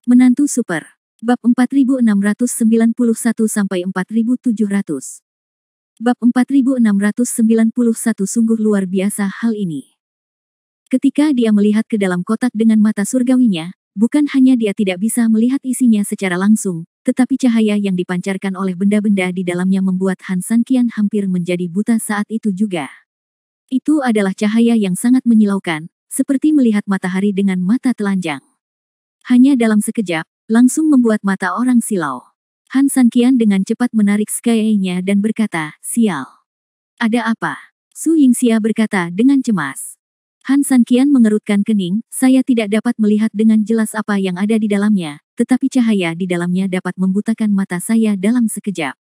Menantu Super. Bab 4691-4700. Bab 4691 sungguh luar biasa hal ini. Ketika dia melihat ke dalam kotak dengan mata surgawinya, bukan hanya dia tidak bisa melihat isinya secara langsung, tetapi cahaya yang dipancarkan oleh benda-benda di dalamnya membuat Han Sanqian hampir menjadi buta saat itu juga. Itu adalah cahaya yang sangat menyilaukan, seperti melihat matahari dengan mata telanjang. Hanya dalam sekejap, langsung membuat mata orang silau. Han Sanqian dengan cepat menarik Sky-nya dan berkata, "Sial. Ada apa?" Su Yingxia berkata dengan cemas. Han Sanqian mengerutkan kening, "Saya tidak dapat melihat dengan jelas apa yang ada di dalamnya, tetapi cahaya di dalamnya dapat membutakan mata saya dalam sekejap.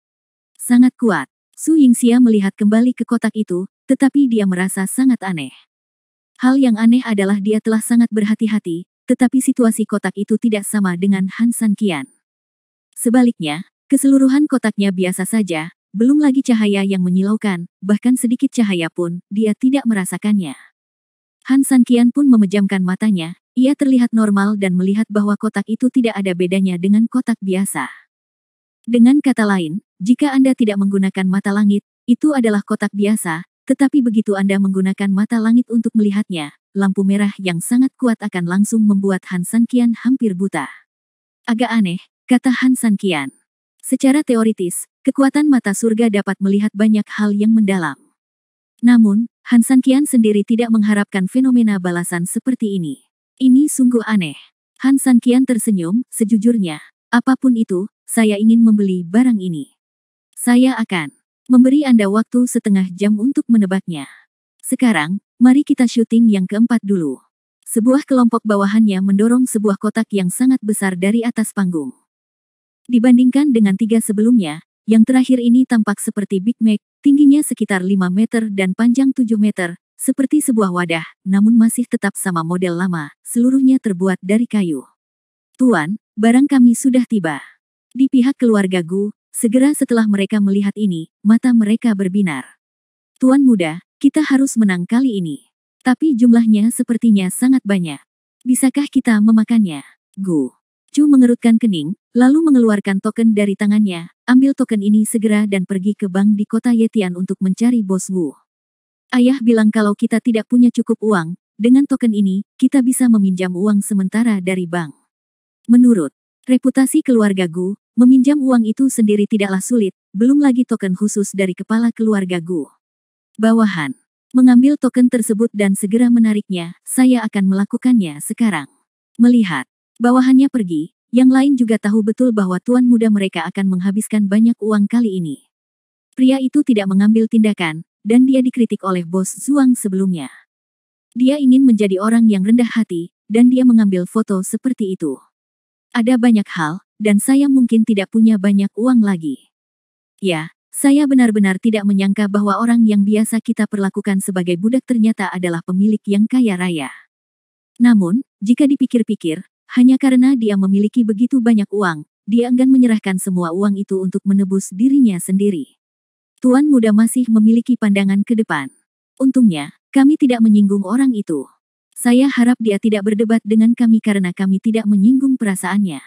Sangat kuat." Su Yingxia melihat kembali ke kotak itu, tetapi dia merasa sangat aneh. Hal yang aneh adalah dia telah sangat berhati-hati, tetapi situasi kotak itu tidak sama dengan Han Sanqian. Sebaliknya, keseluruhan kotaknya biasa saja, belum lagi cahaya yang menyilaukan, bahkan sedikit cahaya pun, dia tidak merasakannya. Han Sanqian pun memejamkan matanya, ia terlihat normal dan melihat bahwa kotak itu tidak ada bedanya dengan kotak biasa. Dengan kata lain, jika Anda tidak menggunakan mata langit, itu adalah kotak biasa, tetapi begitu Anda menggunakan mata langit untuk melihatnya, lampu merah yang sangat kuat akan langsung membuat Han Sanqian hampir buta. Agak aneh, kata Han Sanqian. Secara teoritis, kekuatan mata surga dapat melihat banyak hal yang mendalam. Namun, Han Sanqian sendiri tidak mengharapkan fenomena balasan seperti ini. Ini sungguh aneh. Han Sanqian tersenyum, sejujurnya, apapun itu, saya ingin membeli barang ini. Saya akan memberi Anda waktu setengah jam untuk menebaknya. Sekarang, mari kita syuting yang keempat dulu. Sebuah kelompok bawahannya mendorong sebuah kotak yang sangat besar dari atas panggung. Dibandingkan dengan 3 sebelumnya, yang terakhir ini tampak seperti Big Mac, tingginya sekitar 5 meter dan panjang 7 meter, seperti sebuah wadah, namun masih tetap sama model lama, seluruhnya terbuat dari kayu. "Tuan, barang kami sudah tiba." Di pihak keluarga Gu, segera setelah mereka melihat ini, mata mereka berbinar. "Tuan muda, kita harus menang kali ini. Tapi jumlahnya sepertinya sangat banyak. Bisakah kita memakannya?" Gu Chu mengerutkan kening, lalu mengeluarkan token dari tangannya, "Ambil token ini segera dan pergi ke bank di kota Yetian untuk mencari Bos Wu. Ayah bilang kalau kita tidak punya cukup uang, dengan token ini, kita bisa meminjam uang sementara dari bank." Menurut reputasi keluarga Gu, meminjam uang itu sendiri tidaklah sulit, belum lagi token khusus dari kepala keluarga Gu. Bawahan mengambil token tersebut dan segera menariknya, "Saya akan melakukannya sekarang." Melihat bawahannya pergi, yang lain juga tahu betul bahwa tuan muda mereka akan menghabiskan banyak uang kali ini. Pria itu tidak mengambil tindakan, dan dia dikritik oleh bos Zhuang sebelumnya. Dia ingin menjadi orang yang rendah hati, dan dia mengambil foto seperti itu. Ada banyak hal, dan saya mungkin tidak punya banyak uang lagi. Ya, saya benar-benar tidak menyangka bahwa orang yang biasa kita perlakukan sebagai budak ternyata adalah pemilik yang kaya raya. Namun, jika dipikir-pikir, hanya karena dia memiliki begitu banyak uang, dia enggan menyerahkan semua uang itu untuk menebus dirinya sendiri. Tuan muda masih memiliki pandangan ke depan. Untungnya, kami tidak menyinggung orang itu. Saya harap dia tidak berdebat dengan kami karena kami tidak menyinggung perasaannya.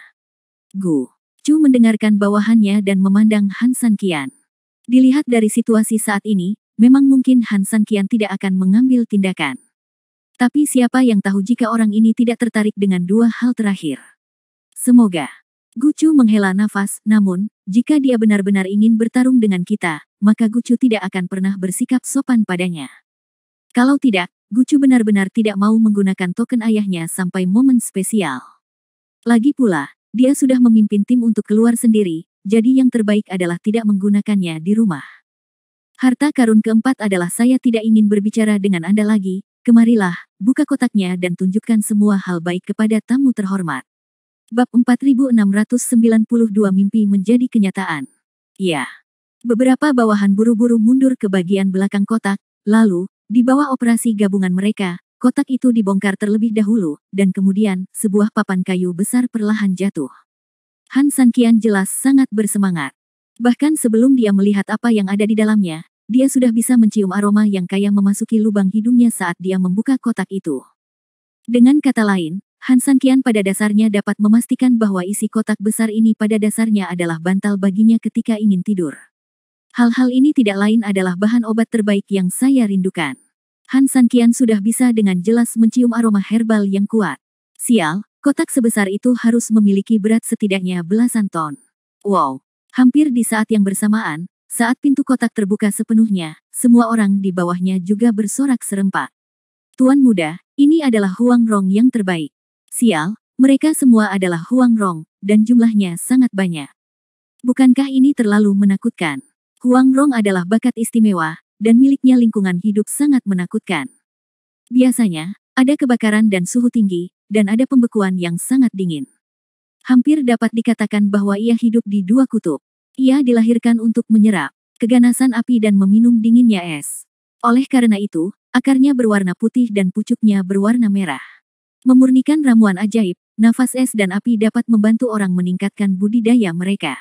Gu Chu mendengarkan bawahannya dan memandang Han Sanqian. Dilihat dari situasi saat ini, memang mungkin Han Sanqian tidak akan mengambil tindakan. Tapi siapa yang tahu jika orang ini tidak tertarik dengan dua hal terakhir. Semoga. Gu Chu menghela nafas, namun, jika dia benar-benar ingin bertarung dengan kita, maka Gu Chu tidak akan pernah bersikap sopan padanya. Kalau tidak, Gu Chu benar-benar tidak mau menggunakan token ayahnya sampai momen spesial. Lagi pula, dia sudah memimpin tim untuk keluar sendiri, jadi yang terbaik adalah tidak menggunakannya di rumah. Harta karun keempat adalah saya tidak ingin berbicara dengan Anda lagi, kemarilah, buka kotaknya dan tunjukkan semua hal baik kepada tamu terhormat. Bab 4692 mimpi menjadi kenyataan. Ya. Beberapa bawahan buru-buru mundur ke bagian belakang kotak, lalu, di bawah operasi gabungan mereka, kotak itu dibongkar terlebih dahulu, dan kemudian, sebuah papan kayu besar perlahan jatuh. Han Sanqian jelas sangat bersemangat. Bahkan sebelum dia melihat apa yang ada di dalamnya, dia sudah bisa mencium aroma yang kaya memasuki lubang hidungnya saat dia membuka kotak itu. Dengan kata lain, Han Sanqian pada dasarnya dapat memastikan bahwa isi kotak besar ini pada dasarnya adalah bantal baginya ketika ingin tidur. Hal-hal ini tidak lain adalah bahan obat terbaik yang saya rindukan. Han Sanqian sudah bisa dengan jelas mencium aroma herbal yang kuat. Sial, kotak sebesar itu harus memiliki berat setidaknya belasan ton. Wow! Hampir di saat yang bersamaan, saat pintu kotak terbuka sepenuhnya, semua orang di bawahnya juga bersorak serempak. Tuan muda, ini adalah Huang Rong yang terbaik. Sial, mereka semua adalah Huang Rong, dan jumlahnya sangat banyak. Bukankah ini terlalu menakutkan? Huang Rong adalah bakat istimewa, dan miliknya lingkungan hidup sangat menakutkan. Biasanya, ada kebakaran dan suhu tinggi, dan ada pembekuan yang sangat dingin. Hampir dapat dikatakan bahwa ia hidup di dua kutub. Ia dilahirkan untuk menyerap keganasan api dan meminum dinginnya es. Oleh karena itu, akarnya berwarna putih dan pucuknya berwarna merah. Memurnikan ramuan ajaib, nafas es dan api dapat membantu orang meningkatkan budidaya mereka.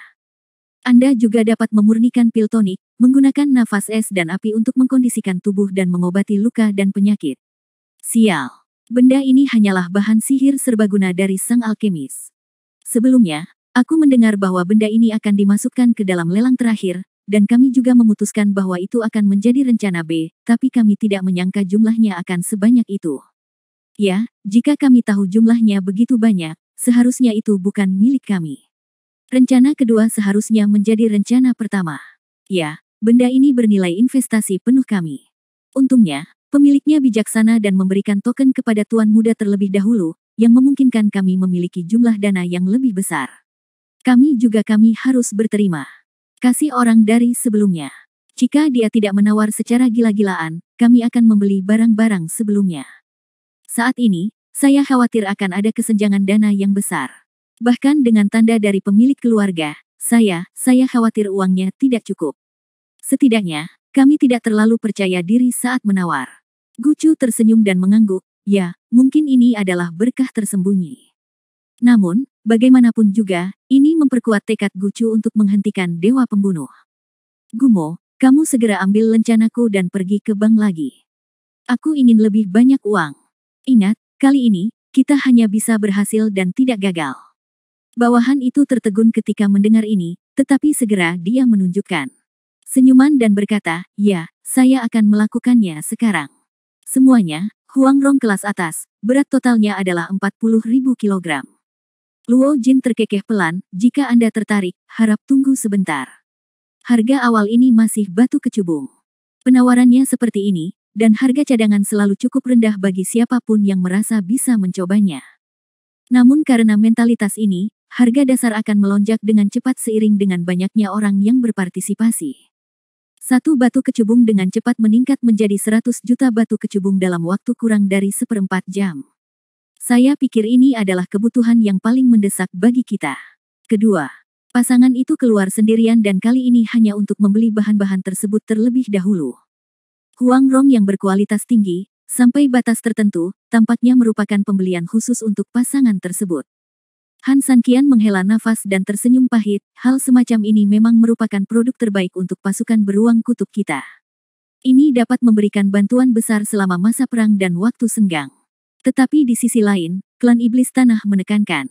Anda juga dapat memurnikan pil tonik, menggunakan nafas es dan api untuk mengkondisikan tubuh dan mengobati luka dan penyakit. Sial, benda ini hanyalah bahan sihir serbaguna dari sang alkemis. Sebelumnya, aku mendengar bahwa benda ini akan dimasukkan ke dalam lelang terakhir, dan kami juga memutuskan bahwa itu akan menjadi rencana B, tapi kami tidak menyangka jumlahnya akan sebanyak itu. Ya, jika kami tahu jumlahnya begitu banyak, seharusnya itu bukan milik kami. Rencana kedua seharusnya menjadi rencana pertama. Ya, benda ini bernilai investasi penuh kami. Untungnya, pemiliknya bijaksana dan memberikan token kepada tuan muda terlebih dahulu, yang memungkinkan kami memiliki jumlah dana yang lebih besar. Kami harus berterima kasih orang dari sebelumnya. Jika dia tidak menawar secara gila-gilaan, kami akan membeli barang-barang sebelumnya. Saat ini, saya khawatir akan ada kesenjangan dana yang besar. Bahkan dengan tanda dari pemilik keluarga, saya khawatir uangnya tidak cukup. Setidaknya, kami tidak terlalu percaya diri saat menawar. Gucu tersenyum dan mengangguk, ya, mungkin ini adalah berkah tersembunyi. Namun, bagaimanapun juga, ini memperkuat tekad Gucu untuk menghentikan dewa pembunuh. Gumo, kamu segera ambil lencanaku dan pergi ke bank lagi. Aku ingin lebih banyak uang. Ingat, kali ini, kita hanya bisa berhasil dan tidak gagal. Bawahan itu tertegun ketika mendengar ini, tetapi segera dia menunjukkan senyuman dan berkata, ya, saya akan melakukannya sekarang. Semuanya, Huang Rong kelas atas, berat totalnya adalah 40.000 kilogram. Luo Jin terkekeh pelan, jika Anda tertarik, harap tunggu sebentar. Harga awal ini masih batu kecubung. Penawarannya seperti ini, dan harga cadangan selalu cukup rendah bagi siapapun yang merasa bisa mencobanya. Namun karena mentalitas ini, harga dasar akan melonjak dengan cepat seiring dengan banyaknya orang yang berpartisipasi. Satu batu kecubung dengan cepat meningkat menjadi 100 juta batu kecubung dalam waktu kurang dari 1/4 jam. Saya pikir ini adalah kebutuhan yang paling mendesak bagi kita. Kedua, pasangan itu keluar sendirian dan kali ini hanya untuk membeli bahan-bahan tersebut terlebih dahulu. Huang Rong yang berkualitas tinggi, sampai batas tertentu, tampaknya merupakan pembelian khusus untuk pasangan tersebut. Han Sanqian menghela nafas dan tersenyum pahit, hal semacam ini memang merupakan produk terbaik untuk pasukan beruang kutub kita. Ini dapat memberikan bantuan besar selama masa perang dan waktu senggang. Tetapi di sisi lain, klan iblis tanah menekankan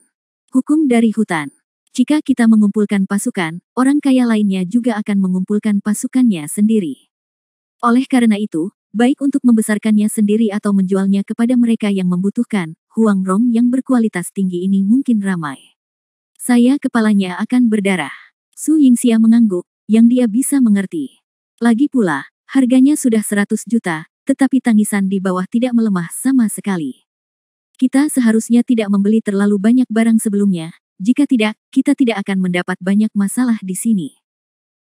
hukum dari hutan. Jika kita mengumpulkan pasukan, orang kaya lainnya juga akan mengumpulkan pasukannya sendiri. Oleh karena itu, baik untuk membesarkannya sendiri atau menjualnya kepada mereka yang membutuhkan, Huang Rong yang berkualitas tinggi ini mungkin ramai. Saya kepalanya akan berdarah. Su Yingxia mengangguk, yang dia bisa mengerti. Lagi pula, harganya sudah 100 juta, tetapi tangisan di bawah tidak melemah sama sekali. Kita seharusnya tidak membeli terlalu banyak barang sebelumnya, jika tidak, kita tidak akan mendapat banyak masalah di sini.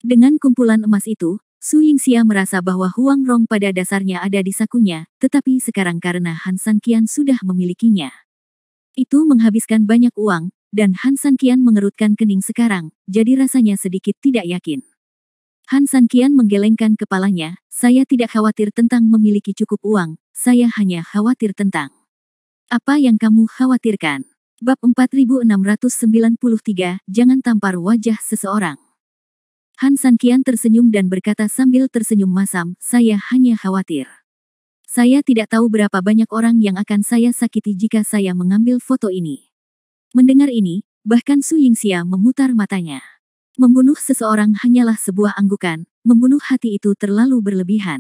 Dengan kumpulan emas itu, Su Yingxia merasa bahwa Huang Rong pada dasarnya ada di sakunya, tetapi sekarang karena Han Sanqian sudah memilikinya. Itu menghabiskan banyak uang, dan Han Sanqian mengerutkan kening sekarang, jadi rasanya sedikit tidak yakin. Han Sanqian menggelengkan kepalanya, saya tidak khawatir tentang memiliki cukup uang, saya hanya khawatir tentang apa yang kamu khawatirkan. Bab 4693, jangan tampar wajah seseorang. Han Sanqian tersenyum dan berkata sambil tersenyum masam, saya hanya khawatir. Saya tidak tahu berapa banyak orang yang akan saya sakiti jika saya mengambil foto ini. Mendengar ini, bahkan Su Yingxia memutar matanya. Membunuh seseorang hanyalah sebuah anggukan, membunuh hati itu terlalu berlebihan.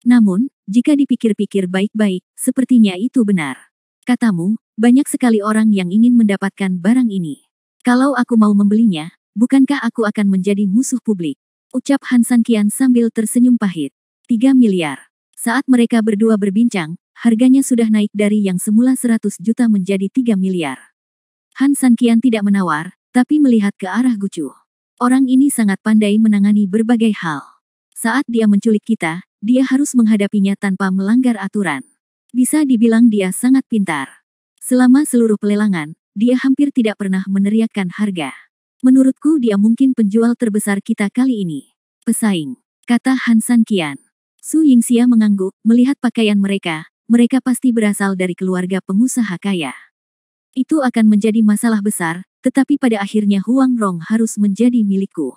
Namun, jika dipikir-pikir baik-baik, sepertinya itu benar. Katamu, banyak sekali orang yang ingin mendapatkan barang ini. Kalau aku mau membelinya, bukankah aku akan menjadi musuh publik? Ucap Han Sanqian sambil tersenyum pahit. 3 miliar. Saat mereka berdua berbincang, harganya sudah naik dari yang semula 100 juta menjadi 3 miliar. Han Sanqian tidak menawar, tapi melihat ke arah Gucu. Orang ini sangat pandai menangani berbagai hal. Saat dia menculik kita, dia harus menghadapinya tanpa melanggar aturan. Bisa dibilang dia sangat pintar. Selama seluruh pelelangan, dia hampir tidak pernah meneriakkan harga. Menurutku dia mungkin penjual terbesar kita kali ini. Pesaing, kata Han Sanqian. Su Yingxia mengangguk, melihat pakaian mereka pasti berasal dari keluarga pengusaha kaya. Itu akan menjadi masalah besar, tetapi pada akhirnya Huang Rong harus menjadi milikku.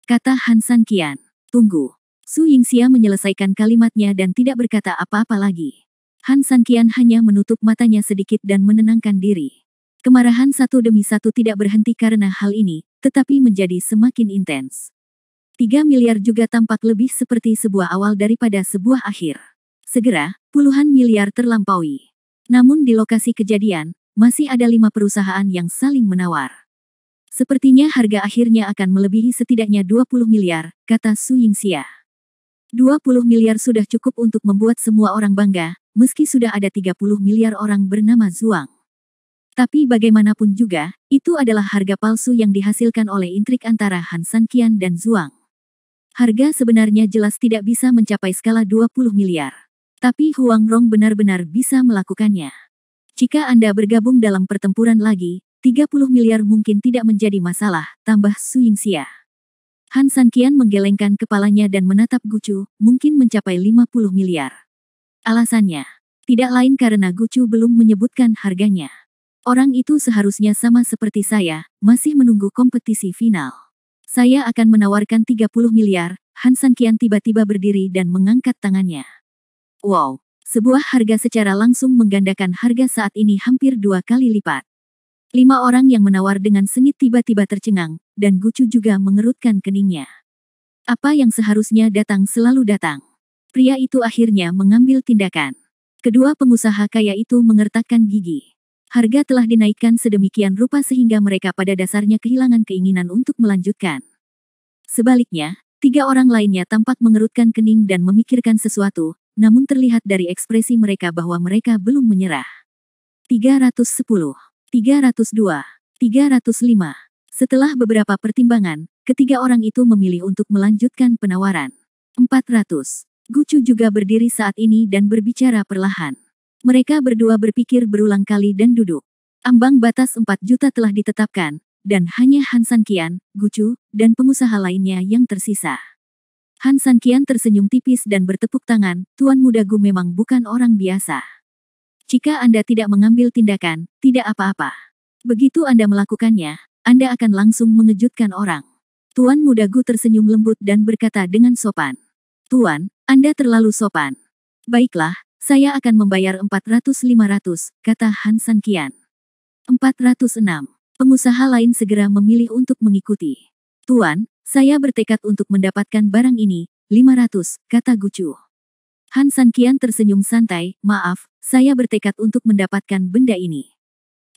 Kata Han Sanqian. Tunggu. Su Yingxia menyelesaikan kalimatnya dan tidak berkata apa-apa lagi. Han Sanqian hanya menutup matanya sedikit dan menenangkan diri. Kemarahan satu demi satu tidak berhenti karena hal ini, tetapi menjadi semakin intens. 3 miliar juga tampak lebih seperti sebuah awal daripada sebuah akhir. Segera, puluhan miliar terlampaui. Namun di lokasi kejadian, masih ada 5 perusahaan yang saling menawar. Sepertinya harga akhirnya akan melebihi setidaknya 20 miliar, kata Su Yingxia. 20 miliar sudah cukup untuk membuat semua orang bangga, meski sudah ada 30 miliar orang bernama Zhuang. Tapi bagaimanapun juga, itu adalah harga palsu yang dihasilkan oleh intrik antara Han Sanqian dan Zhuang. Harga sebenarnya jelas tidak bisa mencapai skala 20 miliar. Tapi Huang Rong benar-benar bisa melakukannya. Jika Anda bergabung dalam pertempuran lagi, 30 miliar mungkin tidak menjadi masalah, tambah Su Yingxia. Han Sanqian menggelengkan kepalanya dan menatap Gucu, mungkin mencapai 50 miliar. Alasannya, tidak lain karena Gucu belum menyebutkan harganya. Orang itu seharusnya sama seperti saya, masih menunggu kompetisi final. Saya akan menawarkan 30 miliar, Han Sanqian tiba-tiba berdiri dan mengangkat tangannya. Wow, sebuah harga secara langsung menggandakan harga saat ini hampir 2 kali lipat. 5 orang yang menawar dengan sengit tiba-tiba tercengang, dan Gucu juga mengerutkan keningnya. Apa yang seharusnya datang selalu datang. Pria itu akhirnya mengambil tindakan. Kedua pengusaha kaya itu mengertakkan gigi. Harga telah dinaikkan sedemikian rupa sehingga mereka pada dasarnya kehilangan keinginan untuk melanjutkan. Sebaliknya, 3 orang lainnya tampak mengerutkan kening dan memikirkan sesuatu, namun terlihat dari ekspresi mereka bahwa mereka belum menyerah. 310, 302, 305. Setelah beberapa pertimbangan, ketiga orang itu memilih untuk melanjutkan penawaran. 400. Gucu juga berdiri saat ini dan berbicara perlahan. Mereka berdua berpikir berulang kali dan duduk. Ambang batas 4 juta telah ditetapkan, dan hanya Han Sanqian, Gucu, dan pengusaha lainnya yang tersisa. Han Sanqian tersenyum tipis dan bertepuk tangan, Tuan Muda Gu memang bukan orang biasa. Jika Anda tidak mengambil tindakan, tidak apa-apa. Begitu Anda melakukannya, Anda akan langsung mengejutkan orang. Tuan Muda Gu tersenyum lembut dan berkata dengan sopan. Tuan, Anda terlalu sopan. Baiklah, saya akan membayar 400-500, kata Han Sanqian. 406. Pengusaha lain segera memilih untuk mengikuti. Tuan, saya bertekad untuk mendapatkan barang ini, 500, kata Gucu. Han Sanqian tersenyum santai, maaf, saya bertekad untuk mendapatkan benda ini.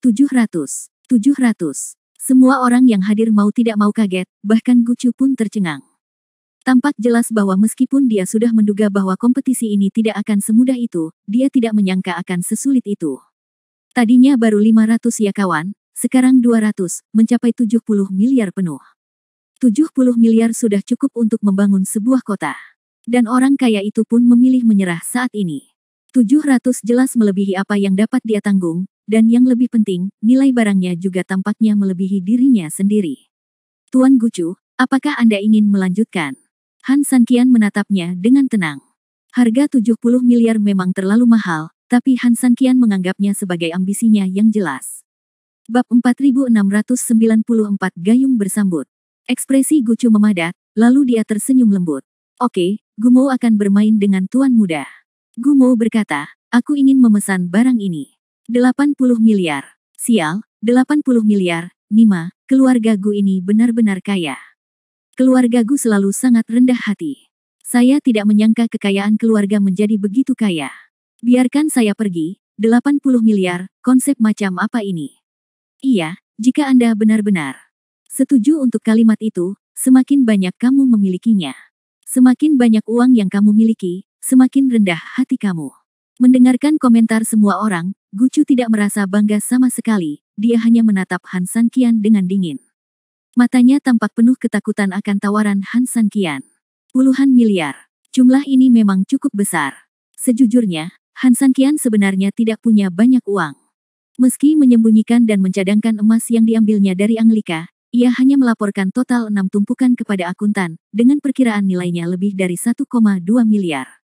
700. 700. Semua orang yang hadir mau tidak mau kaget, bahkan Gucu pun tercengang. Tampak jelas bahwa meskipun dia sudah menduga bahwa kompetisi ini tidak akan semudah itu, dia tidak menyangka akan sesulit itu. Tadinya baru 500 ya kawan, sekarang 200, mencapai 70 miliar penuh. 70 miliar sudah cukup untuk membangun sebuah kota. Dan orang kaya itu pun memilih menyerah saat ini. 700 jelas melebihi apa yang dapat dia tanggung, dan yang lebih penting, nilai barangnya juga tampaknya melebihi dirinya sendiri. Tuan Gucu, apakah Anda ingin melanjutkan? Han Sanqian menatapnya dengan tenang. Harga 70 miliar memang terlalu mahal, tapi Han Sanqian menganggapnya sebagai ambisinya yang jelas. Bab 4694 Gayung bersambut. Ekspresi Gucu memadat, lalu dia tersenyum lembut. Oke, Gumo akan bermain dengan Tuan Muda. Gumo berkata, aku ingin memesan barang ini. 80 miliar. Sial, 80 miliar, Nima, keluarga Gu ini benar-benar kaya. Keluarga Gu selalu sangat rendah hati. Saya tidak menyangka kekayaan keluarga menjadi begitu kaya. Biarkan saya pergi, 80 miliar, konsep macam apa ini? Iya, jika Anda benar-benar setuju untuk kalimat itu, semakin banyak kamu memilikinya. Semakin banyak uang yang kamu miliki, semakin rendah hati kamu. Mendengarkan komentar semua orang, Gucu tidak merasa bangga sama sekali, dia hanya menatap Han Sanqian dengan dingin. Matanya tampak penuh ketakutan akan tawaran Han Sanqian. Puluhan miliar. Jumlah ini memang cukup besar. Sejujurnya, Han Sanqian sebenarnya tidak punya banyak uang. Meski menyembunyikan dan mencadangkan emas yang diambilnya dari Anglika, ia hanya melaporkan total 6 tumpukan kepada akuntan, dengan perkiraan nilainya lebih dari 1,2 miliar.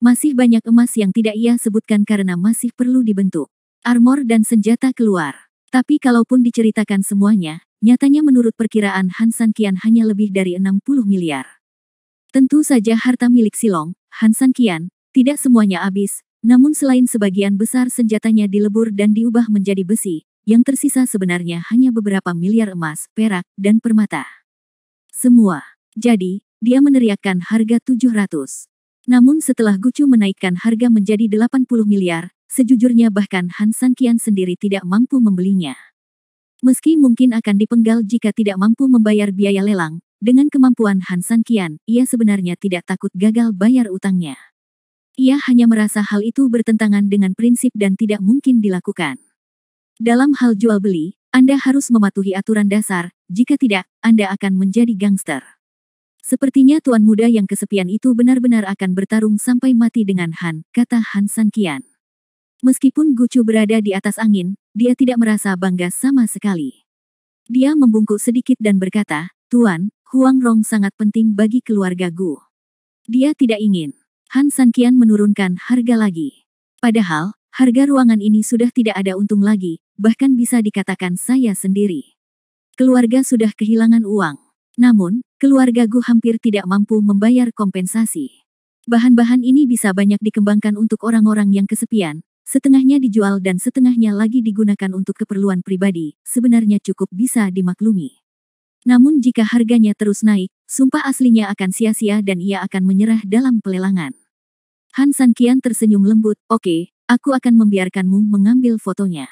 Masih banyak emas yang tidak ia sebutkan karena masih perlu dibentuk armor dan senjata keluar. Tapi kalaupun diceritakan semuanya, nyatanya menurut perkiraan Han Sanqian hanya lebih dari 60 miliar. Tentu saja harta milik Silong, Han Sanqian, tidak semuanya habis, namun selain sebagian besar senjatanya dilebur dan diubah menjadi besi, yang tersisa sebenarnya hanya beberapa miliar emas, perak, dan permata. Semua. Jadi, dia meneriakkan harga 700. Namun setelah Gucu menaikkan harga menjadi 80 miliar, sejujurnya bahkan Han Sanqian sendiri tidak mampu membelinya. Meski mungkin akan dipenggal jika tidak mampu membayar biaya lelang, dengan kemampuan Han Sanqian, ia sebenarnya tidak takut gagal bayar utangnya. Ia hanya merasa hal itu bertentangan dengan prinsip dan tidak mungkin dilakukan. Dalam hal jual beli, Anda harus mematuhi aturan dasar, jika tidak, Anda akan menjadi gangster. Sepertinya tuan muda yang kesepian itu benar-benar akan bertarung sampai mati dengan Han, kata Han Sanqian. Meskipun Gucu berada di atas angin, dia tidak merasa bangga sama sekali. Dia membungkuk sedikit dan berkata, Tuan, Huang Rong sangat penting bagi keluarga Gu. Dia tidak ingin. Han Sanqian menurunkan harga lagi. Padahal, harga ruangan ini sudah tidak ada untung lagi, bahkan bisa dikatakan saya sendiri. Keluarga sudah kehilangan uang. Namun, keluarga Gu hampir tidak mampu membayar kompensasi. Bahan-bahan ini bisa banyak dikembangkan untuk orang-orang yang kesepian, setengahnya dijual dan setengahnya lagi digunakan untuk keperluan pribadi, sebenarnya cukup bisa dimaklumi. Namun jika harganya terus naik, sumpah aslinya akan sia-sia dan ia akan menyerah dalam pelelangan. Han Sanqian tersenyum lembut, oke, aku akan membiarkanmu mengambil fotonya.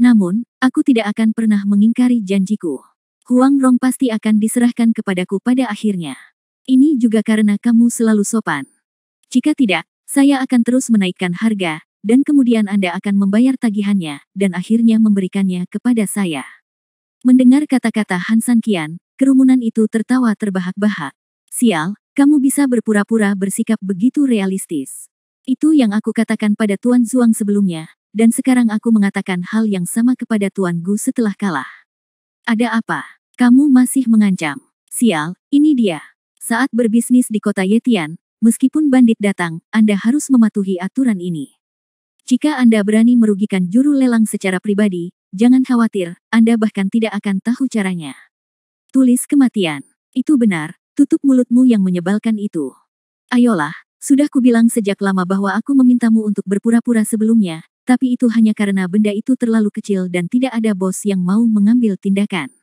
Namun, aku tidak akan pernah mengingkari janjiku. Huang Rong pasti akan diserahkan kepadaku pada akhirnya. Ini juga karena kamu selalu sopan. Jika tidak, saya akan terus menaikkan harga, dan kemudian Anda akan membayar tagihannya, dan akhirnya memberikannya kepada saya. Mendengar kata-kata Han Sanqian, kerumunan itu tertawa terbahak-bahak. Sial, kamu bisa berpura-pura bersikap begitu realistis. Itu yang aku katakan pada Tuan Zuang sebelumnya, dan sekarang aku mengatakan hal yang sama kepada Tuan Gu setelah kalah. Ada apa? Kamu masih mengancam. Sial, ini dia. Saat berbisnis di kota Yetian, meskipun bandit datang, Anda harus mematuhi aturan ini. Jika Anda berani merugikan juru lelang secara pribadi, jangan khawatir, Anda bahkan tidak akan tahu caranya. Tulis kematian. Itu benar, tutup mulutmu yang menyebalkan itu. Ayolah, sudah kubilang sejak lama bahwa aku memintamu untuk berpura-pura sebelumnya, tapi itu hanya karena benda itu terlalu kecil dan tidak ada bos yang mau mengambil tindakan.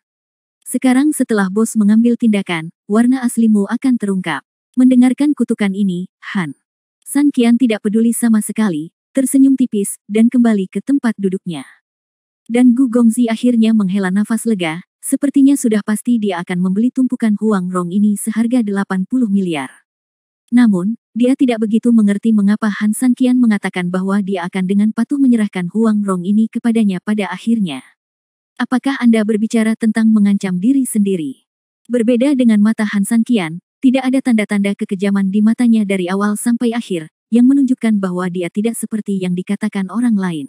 Sekarang setelah bos mengambil tindakan, warna aslimu akan terungkap. Mendengarkan kutukan ini, Han Sanqian tidak peduli sama sekali, tersenyum tipis, dan kembali ke tempat duduknya. Dan Gu Gongzi akhirnya menghela nafas lega, sepertinya sudah pasti dia akan membeli tumpukan Huang Rong ini seharga 80 miliar. Namun, dia tidak begitu mengerti mengapa Han Sanqian mengatakan bahwa dia akan dengan patuh menyerahkan Huang Rong ini kepadanya pada akhirnya. Apakah Anda berbicara tentang mengancam diri sendiri? Berbeda dengan mata Han Sanqian, tidak ada tanda-tanda kekejaman di matanya dari awal sampai akhir, yang menunjukkan bahwa dia tidak seperti yang dikatakan orang lain.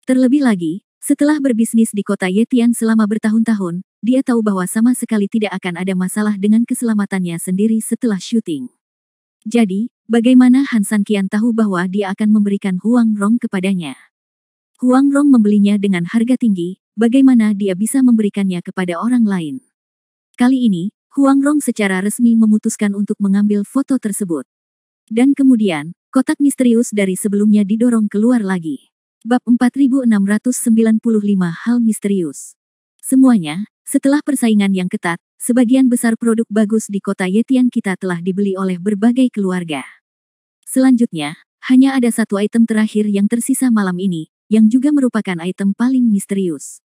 Terlebih lagi, setelah berbisnis di kota Yetian selama bertahun-tahun, dia tahu bahwa sama sekali tidak akan ada masalah dengan keselamatannya sendiri setelah syuting. Jadi, bagaimana Han Sanqian tahu bahwa dia akan memberikan Huang Rong kepadanya? Huang Rong membelinya dengan harga tinggi, bagaimana dia bisa memberikannya kepada orang lain? Kali ini, Huang Rong secara resmi memutuskan untuk mengambil foto tersebut. Dan kemudian, Kotak misterius dari sebelumnya didorong keluar lagi. Bab 4695 Hal Misterius. Semuanya, setelah persaingan yang ketat, sebagian besar produk bagus di kota Yetian kita telah dibeli oleh berbagai keluarga. Selanjutnya, hanya ada satu item terakhir yang tersisa malam ini, yang juga merupakan item paling misterius.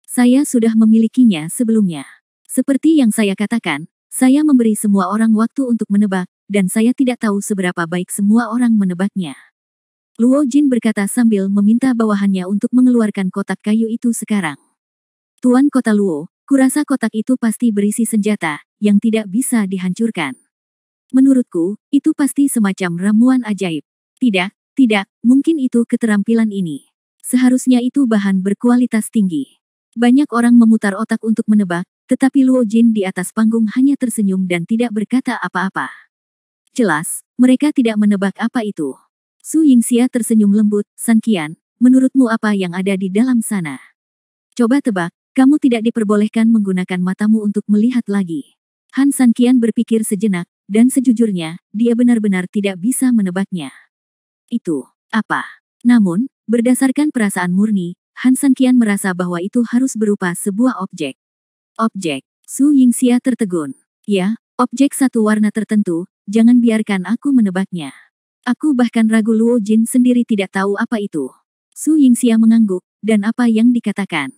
Saya sudah memilikinya sebelumnya. Seperti yang saya katakan, saya memberi semua orang waktu untuk menebak, dan saya tidak tahu seberapa baik semua orang menebaknya. Luo Jin berkata sambil meminta bawahannya untuk mengeluarkan kotak kayu itu sekarang. Tuan Kota Luo, kurasa kotak itu pasti berisi senjata, yang tidak bisa dihancurkan. Menurutku, itu pasti semacam ramuan ajaib. Tidak, mungkin itu keterampilan ini. Seharusnya itu bahan berkualitas tinggi. Banyak orang memutar otak untuk menebak, tetapi Luo Jin di atas panggung hanya tersenyum dan tidak berkata apa-apa. Jelas, mereka tidak menebak apa itu. Su Yingxia tersenyum lembut, San Qian, menurutmu apa yang ada di dalam sana? Coba tebak, kamu tidak diperbolehkan menggunakan matamu untuk melihat lagi. Han San Qian berpikir sejenak, dan sejujurnya, dia benar-benar tidak bisa menebaknya. Itu, apa? Namun, berdasarkan perasaan murni, Han San Qian merasa bahwa itu harus berupa sebuah objek. Objek, Su Yingxia tertegun. Ya, objek satu warna tertentu, jangan biarkan aku menebaknya. Aku bahkan ragu Luo Jin sendiri tidak tahu apa itu. Su Yingxia mengangguk, dan apa yang dikatakan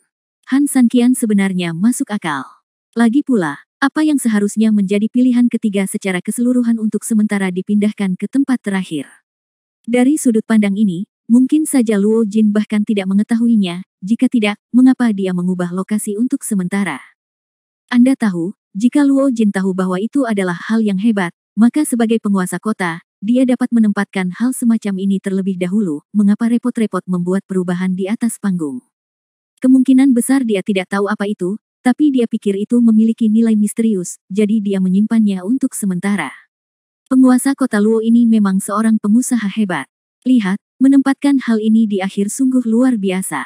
Han San Qian sebenarnya masuk akal. Lagi pula, apa yang seharusnya menjadi pilihan ketiga secara keseluruhan untuk sementara dipindahkan ke tempat terakhir. Dari sudut pandang ini, mungkin saja Luo Jin bahkan tidak mengetahuinya, jika tidak, mengapa dia mengubah lokasi untuk sementara. Anda tahu, jika Luo Jin tahu bahwa itu adalah hal yang hebat, maka sebagai penguasa kota, dia dapat menempatkan hal semacam ini terlebih dahulu, mengapa repot-repot membuat perubahan di atas panggung. Kemungkinan besar dia tidak tahu apa itu, tapi dia pikir itu memiliki nilai misterius, jadi dia menyimpannya untuk sementara. Penguasa kota Luo ini memang seorang pengusaha hebat. Lihat, menempatkan hal ini di akhir sungguh luar biasa.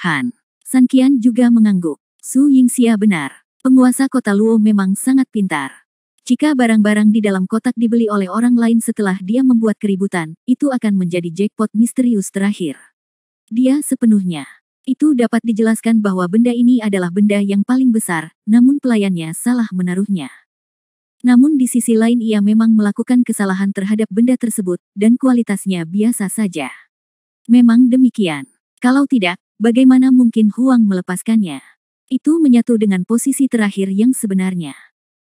Han San Qian juga mengangguk. Su Yingxia benar. Penguasa kota Luo memang sangat pintar. Jika barang-barang di dalam kotak dibeli oleh orang lain setelah dia membuat keributan, itu akan menjadi jackpot misterius terakhir. Dia sepenuhnya. Itu dapat dijelaskan bahwa benda ini adalah benda yang paling besar, namun pelayannya salah menaruhnya. Namun di sisi lain ia memang melakukan kesalahan terhadap benda tersebut, dan kualitasnya biasa saja. Memang demikian. Kalau tidak, bagaimana mungkin Huang melepaskannya? Itu menyatu dengan posisi terakhir yang sebenarnya.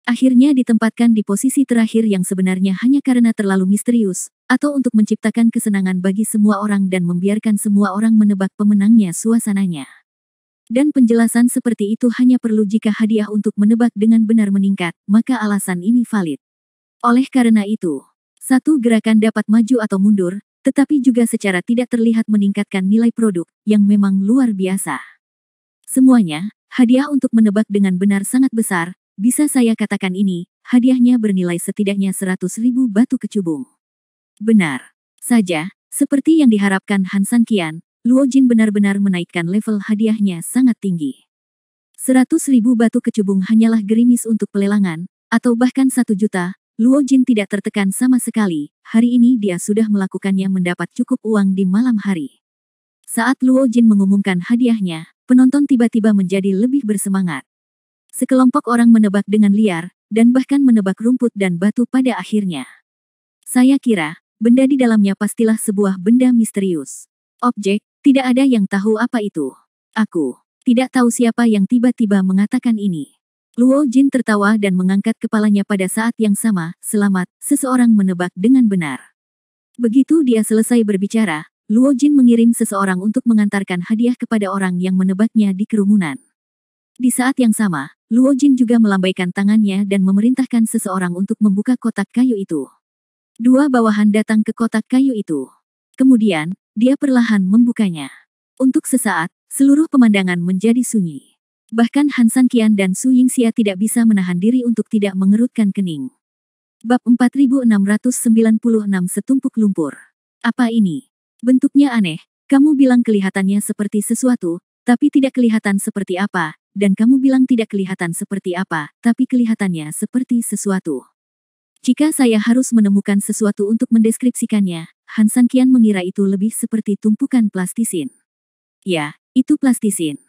Akhirnya ditempatkan di posisi terakhir yang sebenarnya hanya karena terlalu misterius, atau untuk menciptakan kesenangan bagi semua orang dan membiarkan semua orang menebak pemenangnya suasananya. Dan penjelasan seperti itu hanya perlu jika hadiah untuk menebak dengan benar meningkat, maka alasan ini valid. Oleh karena itu, satu gerakan dapat maju atau mundur, tetapi juga secara tidak terlihat meningkatkan nilai produk, yang memang luar biasa. Semuanya, hadiah untuk menebak dengan benar sangat besar, bisa saya katakan ini, hadiahnya bernilai setidaknya 100.000 batu kecubung. Benar saja, seperti yang diharapkan Han San Qian, Luo Jin benar-benar menaikkan level hadiahnya sangat tinggi. 100.000 batu kecubung hanyalah gerimis untuk pelelangan, atau bahkan 1 juta, Luo Jin tidak tertekan sama sekali, hari ini dia sudah melakukannya mendapat cukup uang di malam hari. Saat Luo Jin mengumumkan hadiahnya, penonton tiba-tiba menjadi lebih bersemangat. Sekelompok orang menebak dengan liar, dan bahkan menebak rumput dan batu pada akhirnya. Saya kira, benda di dalamnya pastilah sebuah benda misterius. Objek, tidak ada yang tahu apa itu. Aku tidak tahu siapa yang tiba-tiba mengatakan ini. Luo Jin tertawa dan mengangkat kepalanya pada saat yang sama, selamat, seseorang menebak dengan benar. Begitu dia selesai berbicara, Luo Jin mengirim seseorang untuk mengantarkan hadiah kepada orang yang menebaknya di kerumunan. Di saat yang sama, Luo Jin juga melambaikan tangannya dan memerintahkan seseorang untuk membuka kotak kayu itu. 2 bawahan datang ke kotak kayu itu. Kemudian, dia perlahan membukanya. Untuk sesaat, seluruh pemandangan menjadi sunyi. Bahkan Han San Qian dan Su Yingxia tidak bisa menahan diri untuk tidak mengerutkan kening. Bab 4696 Setumpuk Lumpur. Apa ini? Bentuknya aneh, kamu bilang kelihatannya seperti sesuatu, tapi tidak kelihatan seperti apa, dan kamu bilang tidak kelihatan seperti apa, tapi kelihatannya seperti sesuatu. Jika saya harus menemukan sesuatu untuk mendeskripsikannya, Han Sanqian mengira itu lebih seperti tumpukan plastisin. Ya, itu plastisin.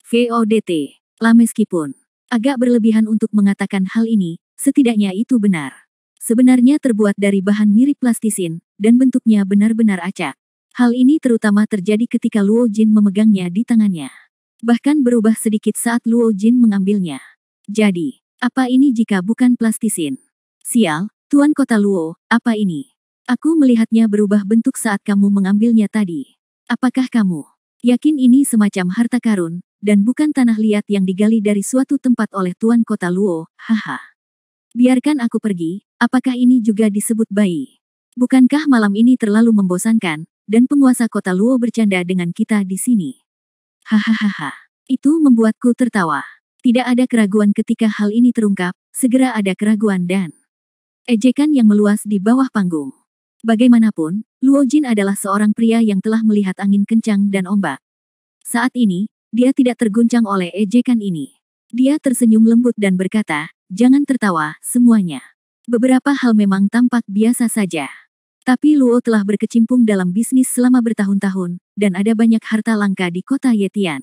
VODT. Lah meskipun agak berlebihan untuk mengatakan hal ini, setidaknya itu benar. Sebenarnya terbuat dari bahan mirip plastisin, dan bentuknya benar-benar acak. Hal ini terutama terjadi ketika Luo Jin memegangnya di tangannya. Bahkan berubah sedikit saat Luo Jin mengambilnya. Jadi, apa ini jika bukan plastisin? Sial, Tuan Kota Luo, apa ini? Aku melihatnya berubah bentuk saat kamu mengambilnya tadi. Apakah kamu yakin ini semacam harta karun, dan bukan tanah liat yang digali dari suatu tempat oleh Tuan Kota Luo? Haha. Biarkan aku pergi, apakah ini juga disebut bayi? Bukankah malam ini terlalu membosankan, dan penguasa Kota Luo bercanda dengan kita di sini? Hahaha. Itu membuatku tertawa. Tidak ada keraguan ketika hal ini terungkap, segera ada keraguan dan ejekan yang meluas di bawah panggung. Bagaimanapun, Luo Jin adalah seorang pria yang telah melihat angin kencang dan ombak. Saat ini, dia tidak terguncang oleh ejekan ini. Dia tersenyum lembut dan berkata, "Jangan tertawa, semuanya. Beberapa hal memang tampak biasa saja. Tapi Luo telah berkecimpung dalam bisnis selama bertahun-tahun, dan ada banyak harta langka di kota Yetian.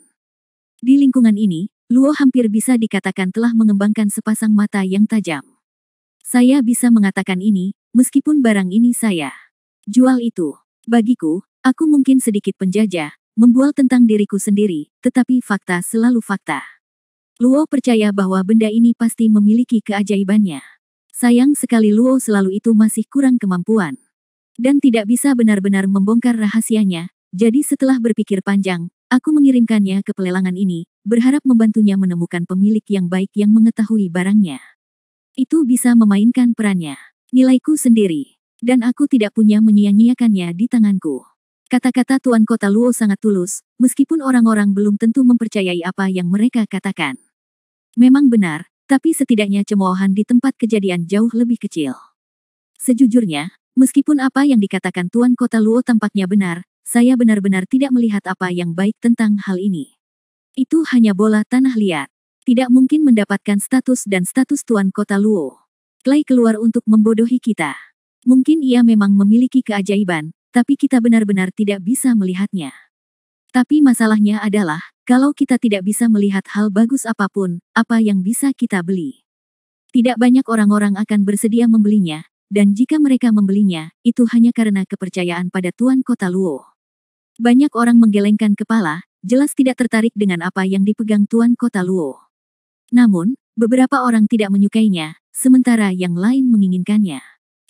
Di lingkungan ini, Luo hampir bisa dikatakan telah mengembangkan sepasang mata yang tajam. Saya bisa mengatakan ini, meskipun barang ini saya jual itu. Bagiku, aku mungkin sedikit penjajah, membual tentang diriku sendiri, tetapi fakta selalu fakta. Luo percaya bahwa benda ini pasti memiliki keajaibannya. Sayang sekali Luo selalu itu masih kurang kemampuan. Dan tidak bisa benar-benar membongkar rahasianya, jadi setelah berpikir panjang, aku mengirimkannya ke pelelangan ini, berharap membantunya menemukan pemilik yang baik yang mengetahui barangnya. Itu bisa memainkan perannya. Nilaiku sendiri. Dan aku tidak punya menyia-nyiakannya di tanganku." Kata-kata Tuan Kota Luo sangat tulus, meskipun orang-orang belum tentu mempercayai apa yang mereka katakan. Memang benar, tapi setidaknya cemoohan di tempat kejadian jauh lebih kecil. Sejujurnya, meskipun apa yang dikatakan Tuan Kota Luo tampaknya benar, saya benar-benar tidak melihat apa yang baik tentang hal ini. Itu hanya bola tanah liat. Tidak mungkin mendapatkan status dan status Tuan Kota Luo. Clay keluar untuk membodohi kita. Mungkin ia memang memiliki keajaiban, tapi kita benar-benar tidak bisa melihatnya. Tapi masalahnya adalah, kalau kita tidak bisa melihat hal bagus apapun, apa yang bisa kita beli? Tidak banyak orang-orang akan bersedia membelinya, dan jika mereka membelinya, itu hanya karena kepercayaan pada Tuan Kota Luo. Banyak orang menggelengkan kepala, jelas tidak tertarik dengan apa yang dipegang Tuan Kota Luo. Namun, beberapa orang tidak menyukainya, sementara yang lain menginginkannya.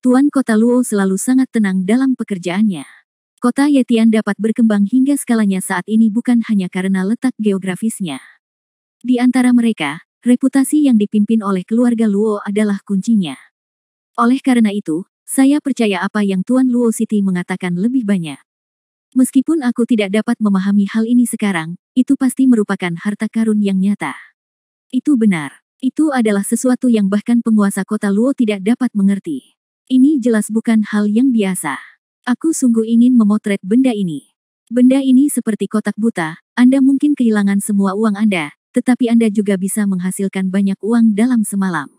Tuan Kota Luo selalu sangat tenang dalam pekerjaannya. Kota Yetian dapat berkembang hingga skalanya saat ini bukan hanya karena letak geografisnya. Di antara mereka, reputasi yang dipimpin oleh keluarga Luo adalah kuncinya. Oleh karena itu, saya percaya apa yang Tuan Luo City mengatakan lebih banyak. Meskipun aku tidak dapat memahami hal ini sekarang, itu pasti merupakan harta karun yang nyata. Itu benar. Itu adalah sesuatu yang bahkan penguasa kota Luo tidak dapat mengerti. Ini jelas bukan hal yang biasa. Aku sungguh ingin memotret benda ini. Benda ini seperti kotak buta, Anda mungkin kehilangan semua uang Anda, tetapi Anda juga bisa menghasilkan banyak uang dalam semalam.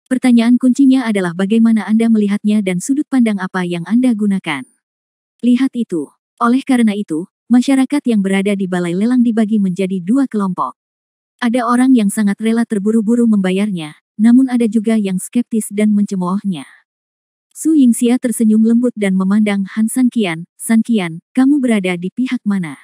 Pertanyaan kuncinya adalah bagaimana Anda melihatnya dan sudut pandang apa yang Anda gunakan. Lihat itu. Oleh karena itu, masyarakat yang berada di balai lelang dibagi menjadi dua kelompok. Ada orang yang sangat rela terburu-buru membayarnya, namun ada juga yang skeptis dan mencemoohnya. Su Yingxia tersenyum lembut dan memandang Han Sanqian. "Sanqian, kamu berada di pihak mana?"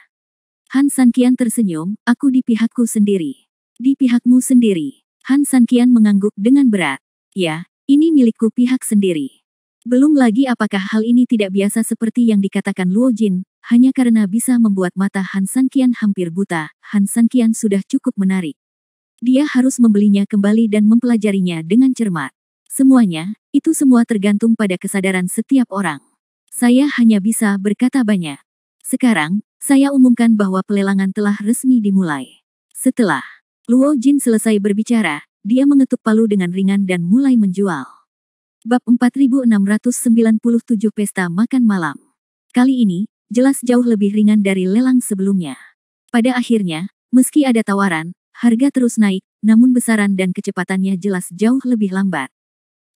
Han Sanqian tersenyum, "Aku di pihakku sendiri." "Di pihakmu sendiri?" Han Sanqian mengangguk dengan berat. "Ya, ini milikku pihak sendiri." Belum lagi apakah hal ini tidak biasa seperti yang dikatakan Luo Jin, hanya karena bisa membuat mata Han Sanqian hampir buta, Han Sanqian sudah cukup menarik. Dia harus membelinya kembali dan mempelajarinya dengan cermat. Semuanya, itu semua tergantung pada kesadaran setiap orang. Saya hanya bisa berkata banyak. Sekarang, saya umumkan bahwa pelelangan telah resmi dimulai. Setelah Luo Jin selesai berbicara, dia mengetuk palu dengan ringan dan mulai menjual. Bab 4697 Pesta Makan Malam. Kali ini, jelas jauh lebih ringan dari lelang sebelumnya. Pada akhirnya, meski ada tawaran, harga terus naik, namun besaran dan kecepatannya jelas jauh lebih lambat.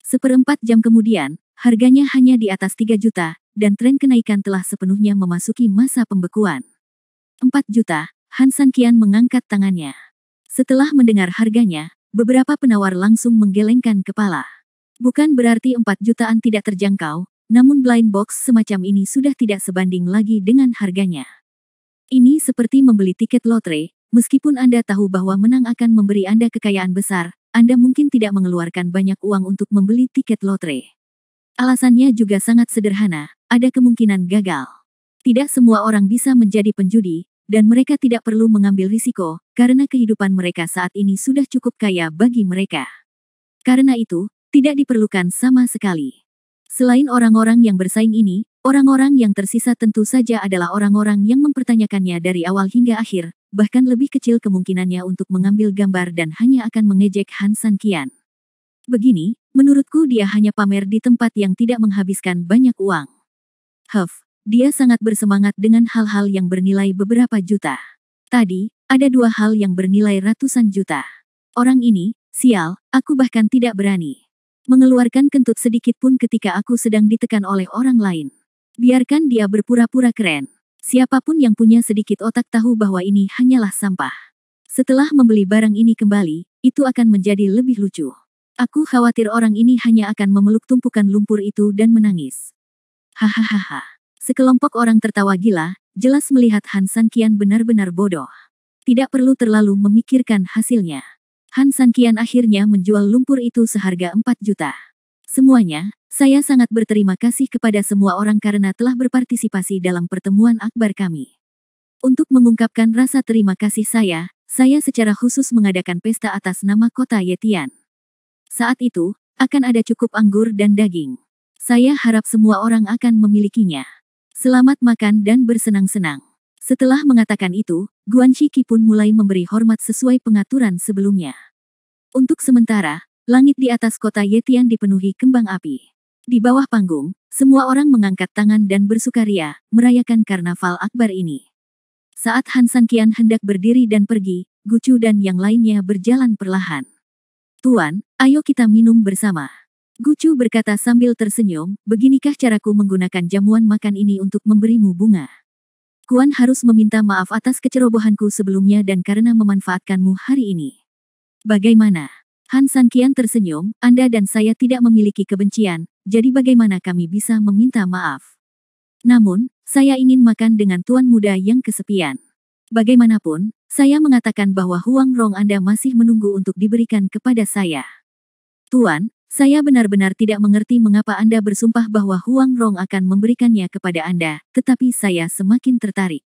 Seperempat jam kemudian, harganya hanya di atas 3 juta, dan tren kenaikan telah sepenuhnya memasuki masa pembekuan. 4 juta, Han Sanqian mengangkat tangannya. Setelah mendengar harganya, beberapa penawar langsung menggelengkan kepala. Bukan berarti 4 jutaan tidak terjangkau, namun blind box semacam ini sudah tidak sebanding lagi dengan harganya. Ini seperti membeli tiket lotre, meskipun Anda tahu bahwa menang akan memberi Anda kekayaan besar, Anda mungkin tidak mengeluarkan banyak uang untuk membeli tiket lotre. Alasannya juga sangat sederhana, ada kemungkinan gagal. Tidak semua orang bisa menjadi penjudi, dan mereka tidak perlu mengambil risiko, karena kehidupan mereka saat ini sudah cukup kaya bagi mereka. Karena itu, tidak diperlukan sama sekali. Selain orang-orang yang bersaing ini, orang-orang yang tersisa tentu saja adalah orang-orang yang mempertanyakannya dari awal hingga akhir, bahkan lebih kecil kemungkinannya untuk mengambil gambar dan hanya akan mengejek Han Sanqian. Begini, menurutku dia hanya pamer di tempat yang tidak menghabiskan banyak uang. Dia sangat bersemangat dengan hal-hal yang bernilai beberapa juta. Tadi, ada 2 hal yang bernilai ratusan juta. Orang ini, sial, aku bahkan tidak berani mengeluarkan kentut sedikit pun ketika aku sedang ditekan oleh orang lain. Biarkan dia berpura-pura keren. Siapapun yang punya sedikit otak tahu bahwa ini hanyalah sampah. Setelah membeli barang ini kembali, itu akan menjadi lebih lucu. Aku khawatir orang ini hanya akan memeluk tumpukan lumpur itu dan menangis. Hahaha. Sekelompok orang tertawa gila, jelas melihat Han Sanqian benar-benar bodoh. Tidak perlu terlalu memikirkan hasilnya. Han Sanqian akhirnya menjual lumpur itu seharga 4 juta. Semuanya, saya sangat berterima kasih kepada semua orang karena telah berpartisipasi dalam pertemuan akbar kami. Untuk mengungkapkan rasa terima kasih saya secara khusus mengadakan pesta atas nama kota Yetian. Saat itu, akan ada cukup anggur dan daging. Saya harap semua orang akan memilikinya. Selamat makan dan bersenang-senang. Setelah mengatakan itu, Guan Shiki pun mulai memberi hormat sesuai pengaturan sebelumnya. Untuk sementara, langit di atas kota Yetian dipenuhi kembang api. Di bawah panggung, semua orang mengangkat tangan dan bersukaria, merayakan karnaval akbar ini. Saat Han Sanqian hendak berdiri dan pergi, Gucu dan yang lainnya berjalan perlahan. Tuan, ayo kita minum bersama. Gucu berkata sambil tersenyum, beginikah caraku menggunakan jamuan makan ini untuk memberimu bunga. Kuan harus meminta maaf atas kecerobohanku sebelumnya dan karena memanfaatkanmu hari ini. Bagaimana? Han Sanqian tersenyum, Anda dan saya tidak memiliki kebencian, jadi bagaimana kami bisa meminta maaf? Namun, saya ingin makan dengan tuan muda yang kesepian. Bagaimanapun, saya mengatakan bahwa Huang Rong Anda masih menunggu untuk diberikan kepada saya. Tuan, saya benar-benar tidak mengerti mengapa Anda bersumpah bahwa Huang Rong akan memberikannya kepada Anda, tetapi saya semakin tertarik.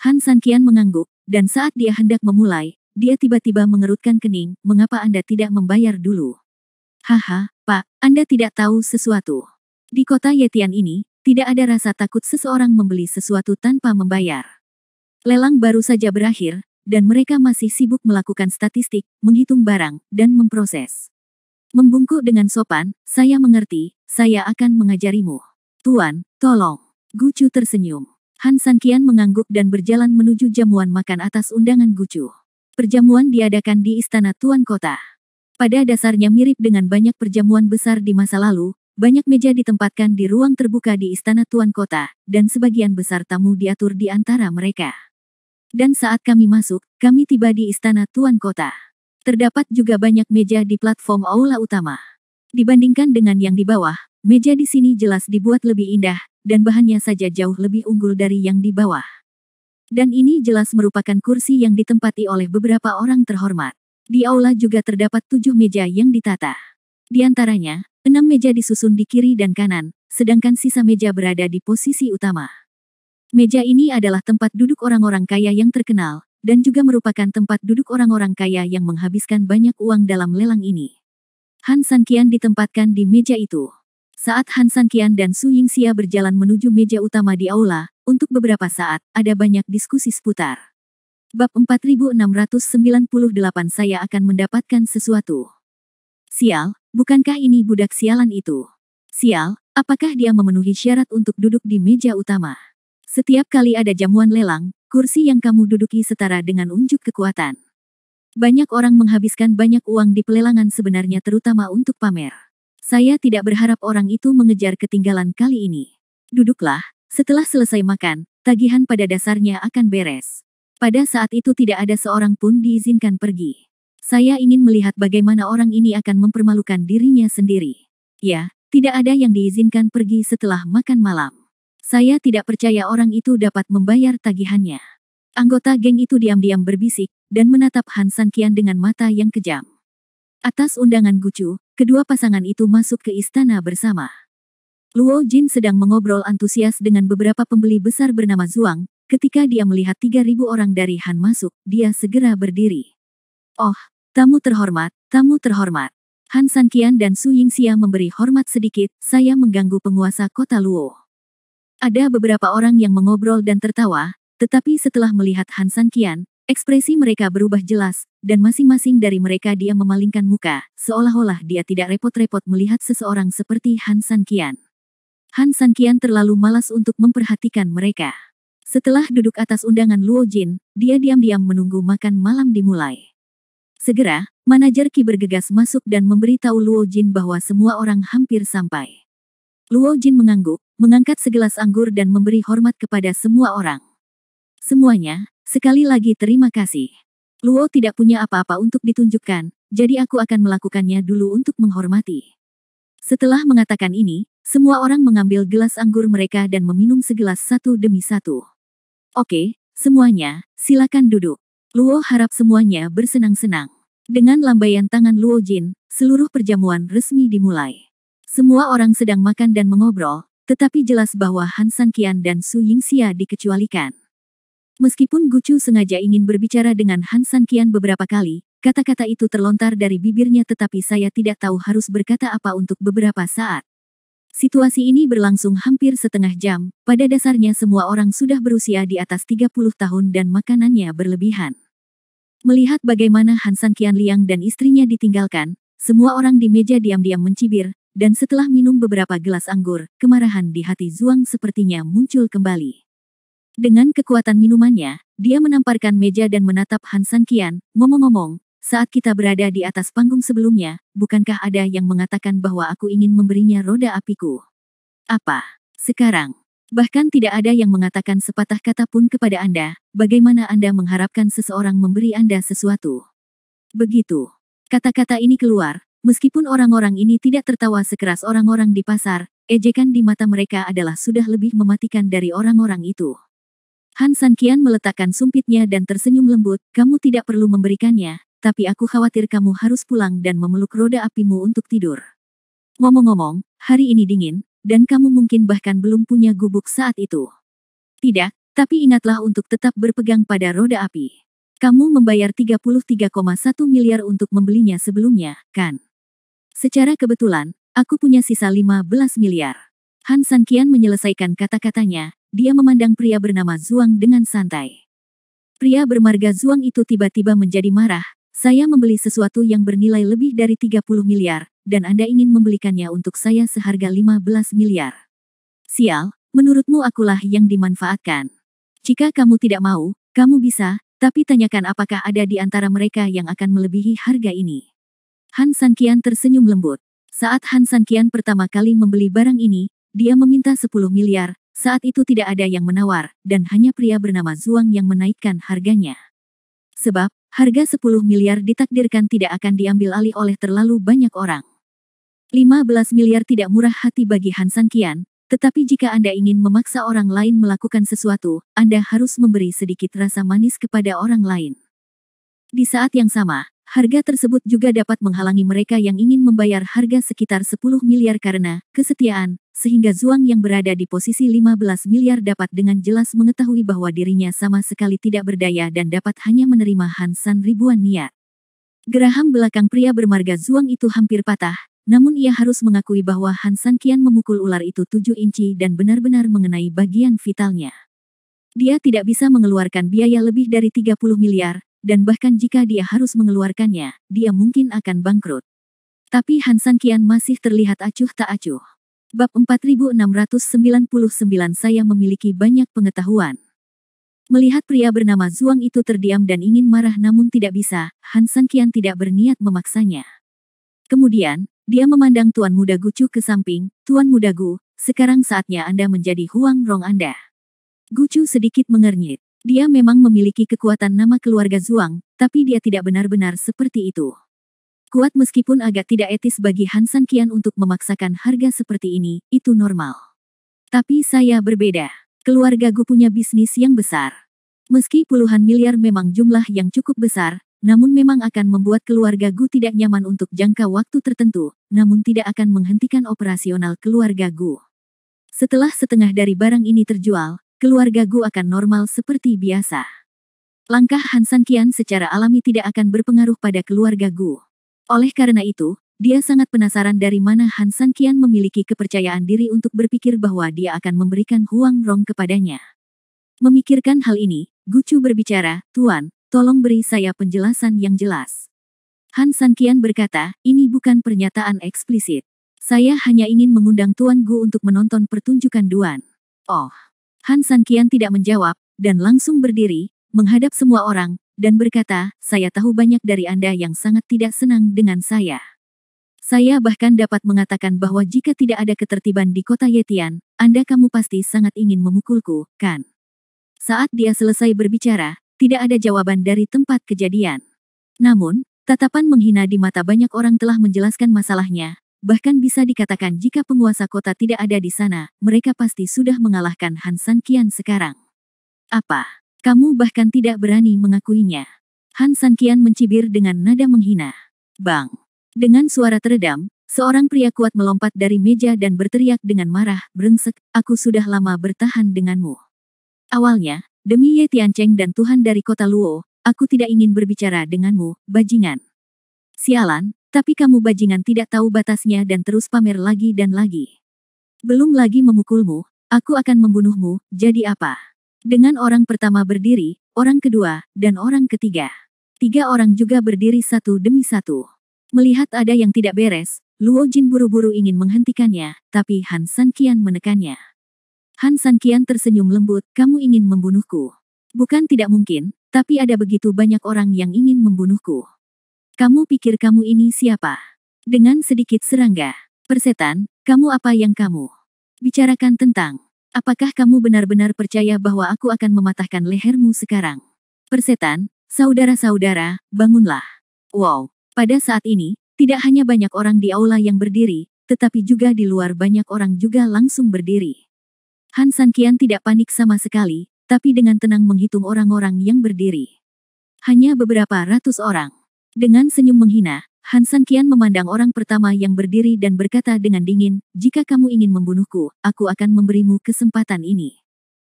Han Sanqian mengangguk, dan saat dia hendak memulai, dia tiba-tiba mengerutkan kening, mengapa Anda tidak membayar dulu? Haha, Pak, Anda tidak tahu sesuatu. Di kota Yetian ini, tidak ada rasa takut seseorang membeli sesuatu tanpa membayar. Lelang baru saja berakhir, dan mereka masih sibuk melakukan statistik, menghitung barang, dan memproses. Membungkuk dengan sopan, saya mengerti, saya akan mengajarimu. Tuan, tolong. Gucu tersenyum. Han Sanqian mengangguk dan berjalan menuju jamuan makan atas undangan Gucu. Perjamuan diadakan di istana Tuan Kota. Pada dasarnya mirip dengan banyak perjamuan besar di masa lalu, banyak meja ditempatkan di ruang terbuka di istana Tuan Kota, dan sebagian besar tamu diatur di antara mereka. Dan saat kami masuk, kami tiba di istana Tuan Kota. Terdapat juga banyak meja di platform aula utama. Dibandingkan dengan yang di bawah, meja di sini jelas dibuat lebih indah, dan bahannya saja jauh lebih unggul dari yang di bawah. Dan ini jelas merupakan kursi yang ditempati oleh beberapa orang terhormat. Di aula juga terdapat 7 meja yang ditata. Di antaranya, 6 meja disusun di kiri dan kanan, sedangkan sisa meja berada di posisi utama. Meja ini adalah tempat duduk orang-orang kaya yang terkenal, dan juga merupakan tempat duduk orang-orang kaya yang menghabiskan banyak uang dalam lelang ini. Han Sanqian ditempatkan di meja itu. Saat Han Sanqian dan Su Yingxia berjalan menuju meja utama di aula, untuk beberapa saat, ada banyak diskusi seputar. Bab 4698 Saya akan mendapatkan sesuatu. Sial, bukankah ini budak sialan itu? Sial, apakah dia memenuhi syarat untuk duduk di meja utama? Setiap kali ada jamuan lelang, kursi yang kamu duduki setara dengan unjuk kekuatan. Banyak orang menghabiskan banyak uang di pelelangan sebenarnya terutama untuk pamer. Saya tidak berharap orang itu mengejar ketinggalan kali ini. Duduklah, setelah selesai makan, tagihan pada dasarnya akan beres. Pada saat itu tidak ada seorang pun diizinkan pergi. Saya ingin melihat bagaimana orang ini akan mempermalukan dirinya sendiri. Ya, tidak ada yang diizinkan pergi setelah makan malam. Saya tidak percaya orang itu dapat membayar tagihannya. Anggota geng itu diam-diam berbisik, dan menatap Han Sanqian dengan mata yang kejam. Atas undangan Gucu, kedua pasangan itu masuk ke istana bersama. Luo Jin sedang mengobrol antusias dengan beberapa pembeli besar bernama Zuang. Ketika dia melihat 3.000 orang dari Han masuk, dia segera berdiri. Oh, tamu terhormat, tamu terhormat. Han Sanqian dan Su Yingxia memberi hormat sedikit, saya mengganggu penguasa kota Luo. Ada beberapa orang yang mengobrol dan tertawa, tetapi setelah melihat Han Sanqian, ekspresi mereka berubah jelas, dan masing-masing dari mereka dia memalingkan muka, seolah-olah dia tidak repot-repot melihat seseorang seperti Han Sanqian. Han Sanqian terlalu malas untuk memperhatikan mereka. Setelah duduk atas undangan Luo Jin, dia diam-diam menunggu makan malam dimulai. Segera, manajer Qi bergegas masuk dan memberitahu Luo Jin bahwa semua orang hampir sampai. Luo Jin mengangguk, mengangkat segelas anggur dan memberi hormat kepada semua orang. Semuanya, sekali lagi terima kasih. Luo tidak punya apa-apa untuk ditunjukkan, jadi aku akan melakukannya dulu untuk menghormati. Setelah mengatakan ini, semua orang mengambil gelas anggur mereka dan meminum segelas satu demi satu. Oke, semuanya, silakan duduk. Luo harap semuanya bersenang-senang. Dengan lambaian tangan Luo Jin, seluruh perjamuan resmi dimulai. Semua orang sedang makan dan mengobrol, tetapi jelas bahwa Han Sanqian dan Su Yingxia dikecualikan. Meskipun Gucu sengaja ingin berbicara dengan Han Sanqian beberapa kali, kata-kata itu terlontar dari bibirnya tetapi saya tidak tahu harus berkata apa untuk beberapa saat. Situasi ini berlangsung hampir setengah jam, pada dasarnya semua orang sudah berusia di atas 30 tahun dan makanannya berlebihan. Melihat bagaimana Han Sanqian Liang dan istrinya ditinggalkan, semua orang di meja diam-diam mencibir, dan setelah minum beberapa gelas anggur, kemarahan di hati Zuang sepertinya muncul kembali. Dengan kekuatan minumannya, dia menamparkan meja dan menatap Han Sanqian, ngomong-ngomong, saat kita berada di atas panggung sebelumnya, bukankah ada yang mengatakan bahwa aku ingin memberinya roda apiku? Apa? Sekarang? Bahkan tidak ada yang mengatakan sepatah kata pun kepada Anda, bagaimana Anda mengharapkan seseorang memberi Anda sesuatu? Begitu. Kata-kata ini keluar, meskipun orang-orang ini tidak tertawa sekeras orang-orang di pasar, ejekan di mata mereka adalah sudah lebih mematikan dari orang-orang itu. Han Sanqian meletakkan sumpitnya dan tersenyum lembut, kamu tidak perlu memberikannya, tapi aku khawatir kamu harus pulang dan memeluk roda apimu untuk tidur. Ngomong-ngomong, hari ini dingin, dan kamu mungkin bahkan belum punya gubuk saat itu. Tidak, tapi ingatlah untuk tetap berpegang pada roda api. Kamu membayar 33,1 miliar untuk membelinya sebelumnya, kan? Secara kebetulan, aku punya sisa 15 miliar. Han Sanqian menyelesaikan kata-katanya. Dia memandang pria bernama Zuang dengan santai. Pria bermarga Zuang itu tiba-tiba menjadi marah, saya membeli sesuatu yang bernilai lebih dari 30 miliar, dan Anda ingin membelikannya untuk saya seharga 15 miliar. Sial, menurutmu akulah yang dimanfaatkan. Jika kamu tidak mau, kamu bisa, tapi tanyakan apakah ada di antara mereka yang akan melebihi harga ini. Han Sanqian tersenyum lembut. Saat Han Sanqian pertama kali membeli barang ini, dia meminta 10 miliar, saat itu tidak ada yang menawar, dan hanya pria bernama Zuang yang menaikkan harganya. Sebab, harga 10 miliar ditakdirkan tidak akan diambil alih oleh terlalu banyak orang. 15 miliar tidak murah hati bagi Han Sanqian, tetapi jika Anda ingin memaksa orang lain melakukan sesuatu, Anda harus memberi sedikit rasa manis kepada orang lain. Di saat yang sama, harga tersebut juga dapat menghalangi mereka yang ingin membayar harga sekitar 10 miliar karena kesetiaan, sehingga Zuang yang berada di posisi 15 miliar dapat dengan jelas mengetahui bahwa dirinya sama sekali tidak berdaya dan dapat hanya menerima Hansan ribuan niat. Geraham belakang pria bermarga Zuang itu hampir patah, namun ia harus mengakui bahwa Han Sanqian memukul ular itu 7 inci dan benar-benar mengenai bagian vitalnya. Dia tidak bisa mengeluarkan biaya lebih dari 30 miliar, dan bahkan jika dia harus mengeluarkannya, dia mungkin akan bangkrut. Tapi Han Sanqian masih terlihat acuh tak acuh. Bab 4699 saya memiliki banyak pengetahuan. Melihat pria bernama Zuang itu terdiam dan ingin marah namun tidak bisa, Han Sanqian tidak berniat memaksanya. Kemudian, Dia memandang Tuan Muda Gu Chu ke samping. Tuan Muda Gu, sekarang saatnya Anda menjadi Huang Rong Anda. Gu Chu sedikit mengernyit. Dia memang memiliki kekuatan nama keluarga Zhuang, tapi dia tidak benar-benar seperti itu. Kuat meskipun agak tidak etis bagi Han San Qian untuk memaksakan harga seperti ini, itu normal. Tapi saya berbeda. Keluarga Gu punya bisnis yang besar. Meski puluhan miliar memang jumlah yang cukup besar, namun memang akan membuat keluarga Gu tidak nyaman untuk jangka waktu tertentu, namun tidak akan menghentikan operasional keluarga Gu. Setelah setengah dari barang ini terjual, keluarga Gu akan normal seperti biasa. Langkah Han San Qian secara alami tidak akan berpengaruh pada keluarga Gu. Oleh karena itu, dia sangat penasaran dari mana Han San Qian memiliki kepercayaan diri untuk berpikir bahwa dia akan memberikan Huang Rong kepadanya. Memikirkan hal ini, Gu Chu berbicara, "Tuan, tolong beri saya penjelasan yang jelas." Han San Qian berkata, "Ini bukan pernyataan eksplisit. Saya hanya ingin mengundang Tuan Gu untuk menonton pertunjukan Duan." Oh. Han San Qian tidak menjawab, dan langsung berdiri, menghadap semua orang, dan berkata, "Saya tahu banyak dari Anda yang sangat tidak senang dengan saya. Saya bahkan dapat mengatakan bahwa jika tidak ada ketertiban di kota Yetian, kamu pasti sangat ingin memukulku, kan?" Saat dia selesai berbicara, tidak ada jawaban dari tempat kejadian. Namun, tatapan menghina di mata banyak orang telah menjelaskan masalahnya. Bahkan bisa dikatakan jika penguasa kota tidak ada di sana, mereka pasti sudah mengalahkan Han San Qian sekarang. "Apa? Kamu bahkan tidak berani mengakuinya?" Han San Qian mencibir dengan nada menghina. "Bang!" Dengan suara teredam, seorang pria kuat melompat dari meja dan berteriak dengan marah, "Brengsek, aku sudah lama bertahan denganmu. Awalnya, demi Ye Tiancheng dan Tuhan dari kota Luo, aku tidak ingin berbicara denganmu, bajingan. Sialan, tapi kamu bajingan tidak tahu batasnya dan terus pamer lagi dan lagi. Belum lagi memukulmu, aku akan membunuhmu, jadi apa?" Dengan orang pertama berdiri, orang kedua, dan orang ketiga. 3 orang juga berdiri satu demi satu. Melihat ada yang tidak beres, Luo Jin buru-buru ingin menghentikannya, tapi Han San Qian menekannya. Han San Qian tersenyum lembut, "Kamu ingin membunuhku? Bukan tidak mungkin, tapi ada begitu banyak orang yang ingin membunuhku. Kamu pikir kamu ini siapa?" Dengan sedikit serangga. "Persetan, kamu apa yang kamu bicarakan tentang? Apakah kamu benar-benar percaya bahwa aku akan mematahkan lehermu sekarang? Persetan, saudara-saudara, bangunlah." Wow, pada saat ini, tidak hanya banyak orang di aula yang berdiri, tetapi juga di luar banyak orang juga langsung berdiri. Han San Qian tidak panik sama sekali, tapi dengan tenang menghitung orang-orang yang berdiri. Hanya beberapa ratus orang. Dengan senyum menghina, Han San Qian memandang orang pertama yang berdiri dan berkata dengan dingin, "Jika kamu ingin membunuhku, aku akan memberimu kesempatan ini.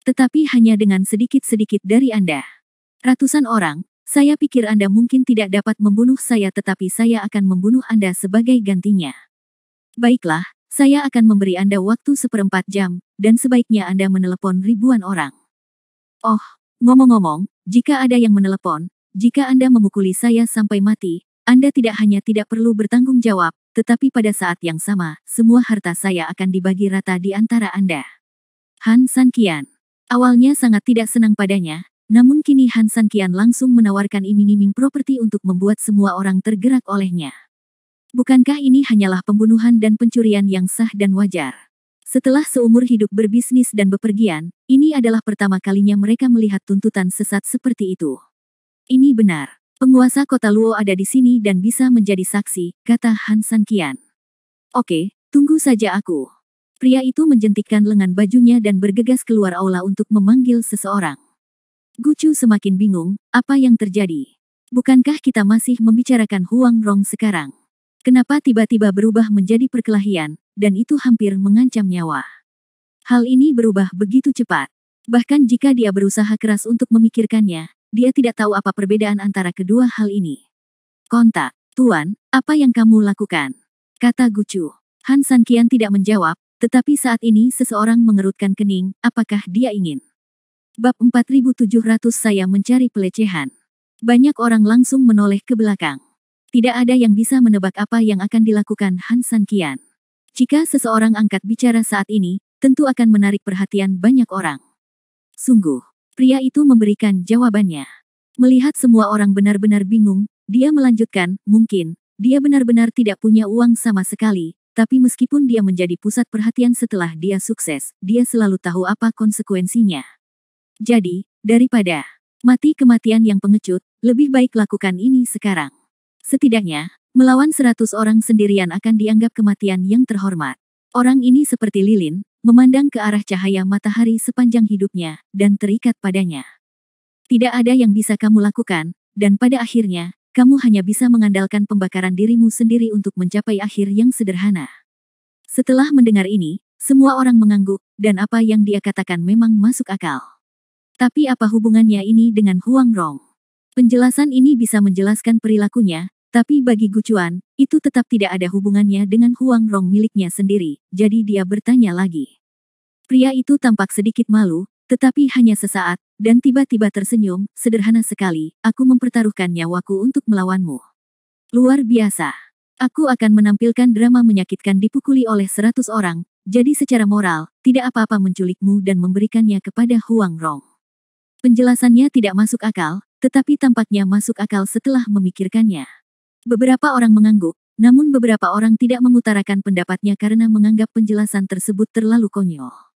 Tetapi hanya dengan sedikit-sedikit dari Anda. Ratusan orang, saya pikir Anda mungkin tidak dapat membunuh saya tetapi saya akan membunuh Anda sebagai gantinya. Baiklah, saya akan memberi Anda waktu 1/4 jam, dan sebaiknya Anda menelepon ribuan orang. Oh, ngomong-ngomong, jika ada yang menelepon, jika Anda memukuli saya sampai mati, Anda tidak hanya tidak perlu bertanggung jawab, tetapi pada saat yang sama, semua harta saya akan dibagi rata di antara Anda." Han San Qian awalnya sangat tidak senang padanya, namun kini Han San Qian langsung menawarkan iming-iming properti untuk membuat semua orang tergerak olehnya. Bukankah ini hanyalah pembunuhan dan pencurian yang sah dan wajar? Setelah seumur hidup berbisnis dan bepergian, ini adalah pertama kalinya mereka melihat tuntutan sesat seperti itu. "Ini benar. Penguasa kota Luo ada di sini dan bisa menjadi saksi," kata Han San Qian. "Oke, tunggu saja aku." Pria itu menjentikkan lengan bajunya dan bergegas keluar aula untuk memanggil seseorang. Gu Chu semakin bingung, apa yang terjadi? Bukankah kita masih membicarakan Huang Rong sekarang? Kenapa tiba-tiba berubah menjadi perkelahian, dan itu hampir mengancam nyawa? Hal ini berubah begitu cepat. Bahkan jika dia berusaha keras untuk memikirkannya, dia tidak tahu apa perbedaan antara kedua hal ini. "Kontak, Tuan, apa yang kamu lakukan?" kata Gu Chu. Han San Qian tidak menjawab, tetapi saat ini seseorang mengerutkan kening, apakah dia ingin? Bab 4700 Saya mencari pelecehan. Banyak orang langsung menoleh ke belakang. Tidak ada yang bisa menebak apa yang akan dilakukan Han San Qian. Jika seseorang angkat bicara saat ini, tentu akan menarik perhatian banyak orang. Sungguh, pria itu memberikan jawabannya. Melihat semua orang benar-benar bingung, dia melanjutkan, "Mungkin, dia benar-benar tidak punya uang sama sekali, tapi meskipun dia menjadi pusat perhatian setelah dia sukses, dia selalu tahu apa konsekuensinya. Jadi, daripada mati kematian yang pengecut, lebih baik lakukan ini sekarang. Setidaknya, melawan 100 orang sendirian akan dianggap kematian yang terhormat. Orang ini seperti lilin, memandang ke arah cahaya matahari sepanjang hidupnya, dan terikat padanya. Tidak ada yang bisa kamu lakukan, dan pada akhirnya, kamu hanya bisa mengandalkan pembakaran dirimu sendiri untuk mencapai akhir yang sederhana. Setelah mendengar ini, semua orang mengangguk, dan apa yang dia katakan memang masuk akal. Tapi apa hubungannya ini dengan Huang Rong? Penjelasan ini bisa menjelaskan perilakunya, tapi bagi Gu Chuan, itu tetap tidak ada hubungannya dengan Huang Rong miliknya sendiri, jadi dia bertanya lagi. Pria itu tampak sedikit malu, tetapi hanya sesaat, dan tiba-tiba tersenyum, sederhana sekali, aku mempertaruhkan nyawaku untuk melawanmu. Luar biasa. Aku akan menampilkan drama menyakitkan dipukuli oleh 100 orang, jadi secara moral, tidak apa-apa menculikmu dan memberikannya kepada Huang Rong. Penjelasannya tidak masuk akal, tetapi tampaknya masuk akal setelah memikirkannya. Beberapa orang mengangguk, namun beberapa orang tidak mengutarakan pendapatnya karena menganggap penjelasan tersebut terlalu konyol.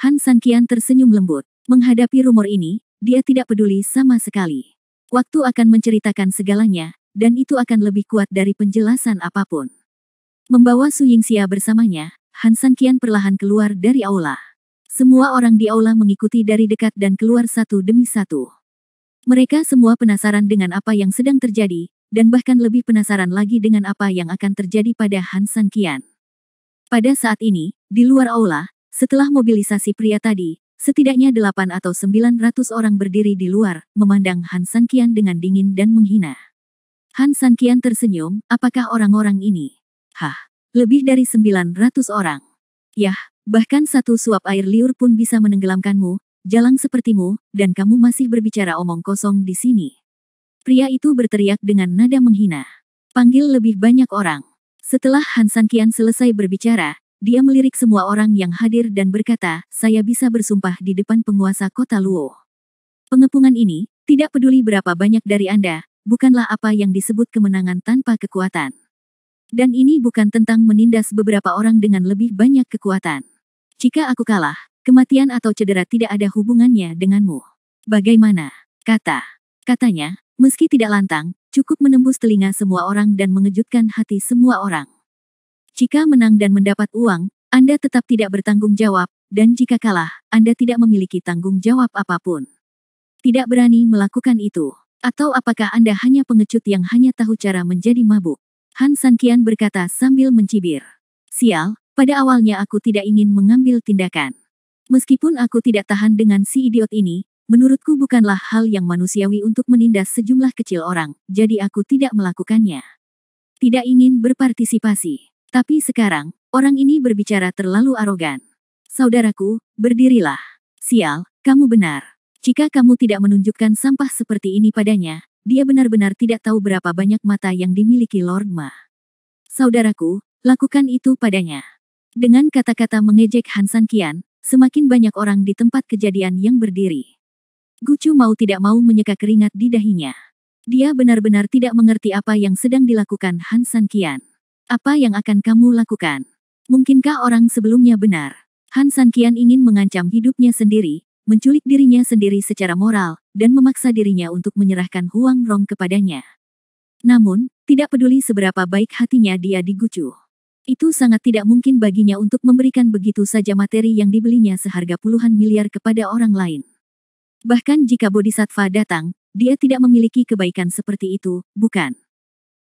Han Sanqian tersenyum lembut. Menghadapi rumor ini, dia tidak peduli sama sekali. Waktu akan menceritakan segalanya, dan itu akan lebih kuat dari penjelasan apapun. Membawa Su Yingxia bersamanya, Han Sanqian perlahan keluar dari aula. Semua orang di aula mengikuti dari dekat dan keluar satu demi satu. Mereka semua penasaran dengan apa yang sedang terjadi, dan bahkan lebih penasaran lagi dengan apa yang akan terjadi pada Han Sanqian. Pada saat ini, di luar aula, setelah mobilisasi pria tadi, setidaknya 8 atau 900 orang berdiri di luar, memandang Han Sanqian dengan dingin dan menghina. Han Sanqian tersenyum, apakah orang-orang ini? Hah, lebih dari 900 orang. Yah, bahkan satu suap air liur pun bisa menenggelamkanmu, jalang sepertimu, dan kamu masih berbicara omong kosong di sini. Pria itu berteriak dengan nada menghina. Panggil lebih banyak orang. Setelah Han Sanqian selesai berbicara, dia melirik semua orang yang hadir dan berkata, saya bisa bersumpah di depan penguasa kota Luo. Pengepungan ini, tidak peduli berapa banyak dari Anda, bukanlah apa yang disebut kemenangan tanpa kekuatan. Dan ini bukan tentang menindas beberapa orang dengan lebih banyak kekuatan. Jika aku kalah, kematian atau cedera tidak ada hubungannya denganmu. Bagaimana? Katanya, meski tidak lantang, cukup menembus telinga semua orang dan mengejutkan hati semua orang. Jika menang dan mendapat uang, Anda tetap tidak bertanggung jawab, dan jika kalah, Anda tidak memiliki tanggung jawab apapun. Tidak berani melakukan itu. Atau apakah Anda hanya pengecut yang hanya tahu cara menjadi mabuk? Han Sanqian berkata sambil mencibir. Sial, pada awalnya aku tidak ingin mengambil tindakan. Meskipun aku tidak tahan dengan si idiot ini, menurutku bukanlah hal yang manusiawi untuk menindas sejumlah kecil orang, jadi aku tidak melakukannya. Tidak ingin berpartisipasi. Tapi sekarang, orang ini berbicara terlalu arogan. Saudaraku, berdirilah. Sial, kamu benar. Jika kamu tidak menunjukkan sampah seperti ini padanya, dia benar-benar tidak tahu berapa banyak mata yang dimiliki Lord Ma. Saudaraku, lakukan itu padanya. Dengan kata-kata mengejek Han Sanqian, semakin banyak orang di tempat kejadian yang berdiri. Gu Chu mau tidak mau menyeka keringat di dahinya. Dia benar-benar tidak mengerti apa yang sedang dilakukan Han Sanqian. Apa yang akan kamu lakukan? Mungkinkah orang sebelumnya benar? Han Sanqian ingin mengancam hidupnya sendiri, menculik dirinya sendiri secara moral, dan memaksa dirinya untuk menyerahkan Huang Rong kepadanya. Namun, tidak peduli seberapa baik hatinya dia di Gu Chu. Itu sangat tidak mungkin baginya untuk memberikan begitu saja materi yang dibelinya seharga puluhan miliar kepada orang lain. Bahkan jika Bodhisattva datang, dia tidak memiliki kebaikan seperti itu, bukan?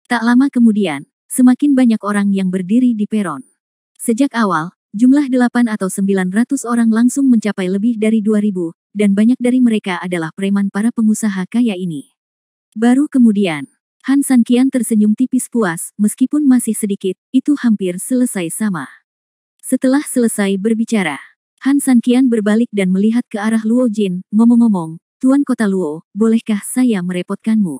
Tak lama kemudian, semakin banyak orang yang berdiri di peron. Sejak awal, jumlah 8 atau 900 orang langsung mencapai lebih dari 2000, dan banyak dari mereka adalah preman para pengusaha kaya ini. Baru kemudian, Han Sanqian tersenyum tipis puas, meskipun masih sedikit, itu hampir selesai sama. Setelah selesai berbicara, Han Sanqian berbalik dan melihat ke arah Luo Jin, ngomong-ngomong, Tuan Kota Luo, bolehkah saya merepotkanmu?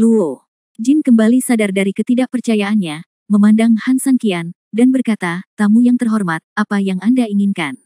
Luo Jin kembali sadar dari ketidakpercayaannya, memandang Han Sanqian, dan berkata, tamu yang terhormat, apa yang Anda inginkan?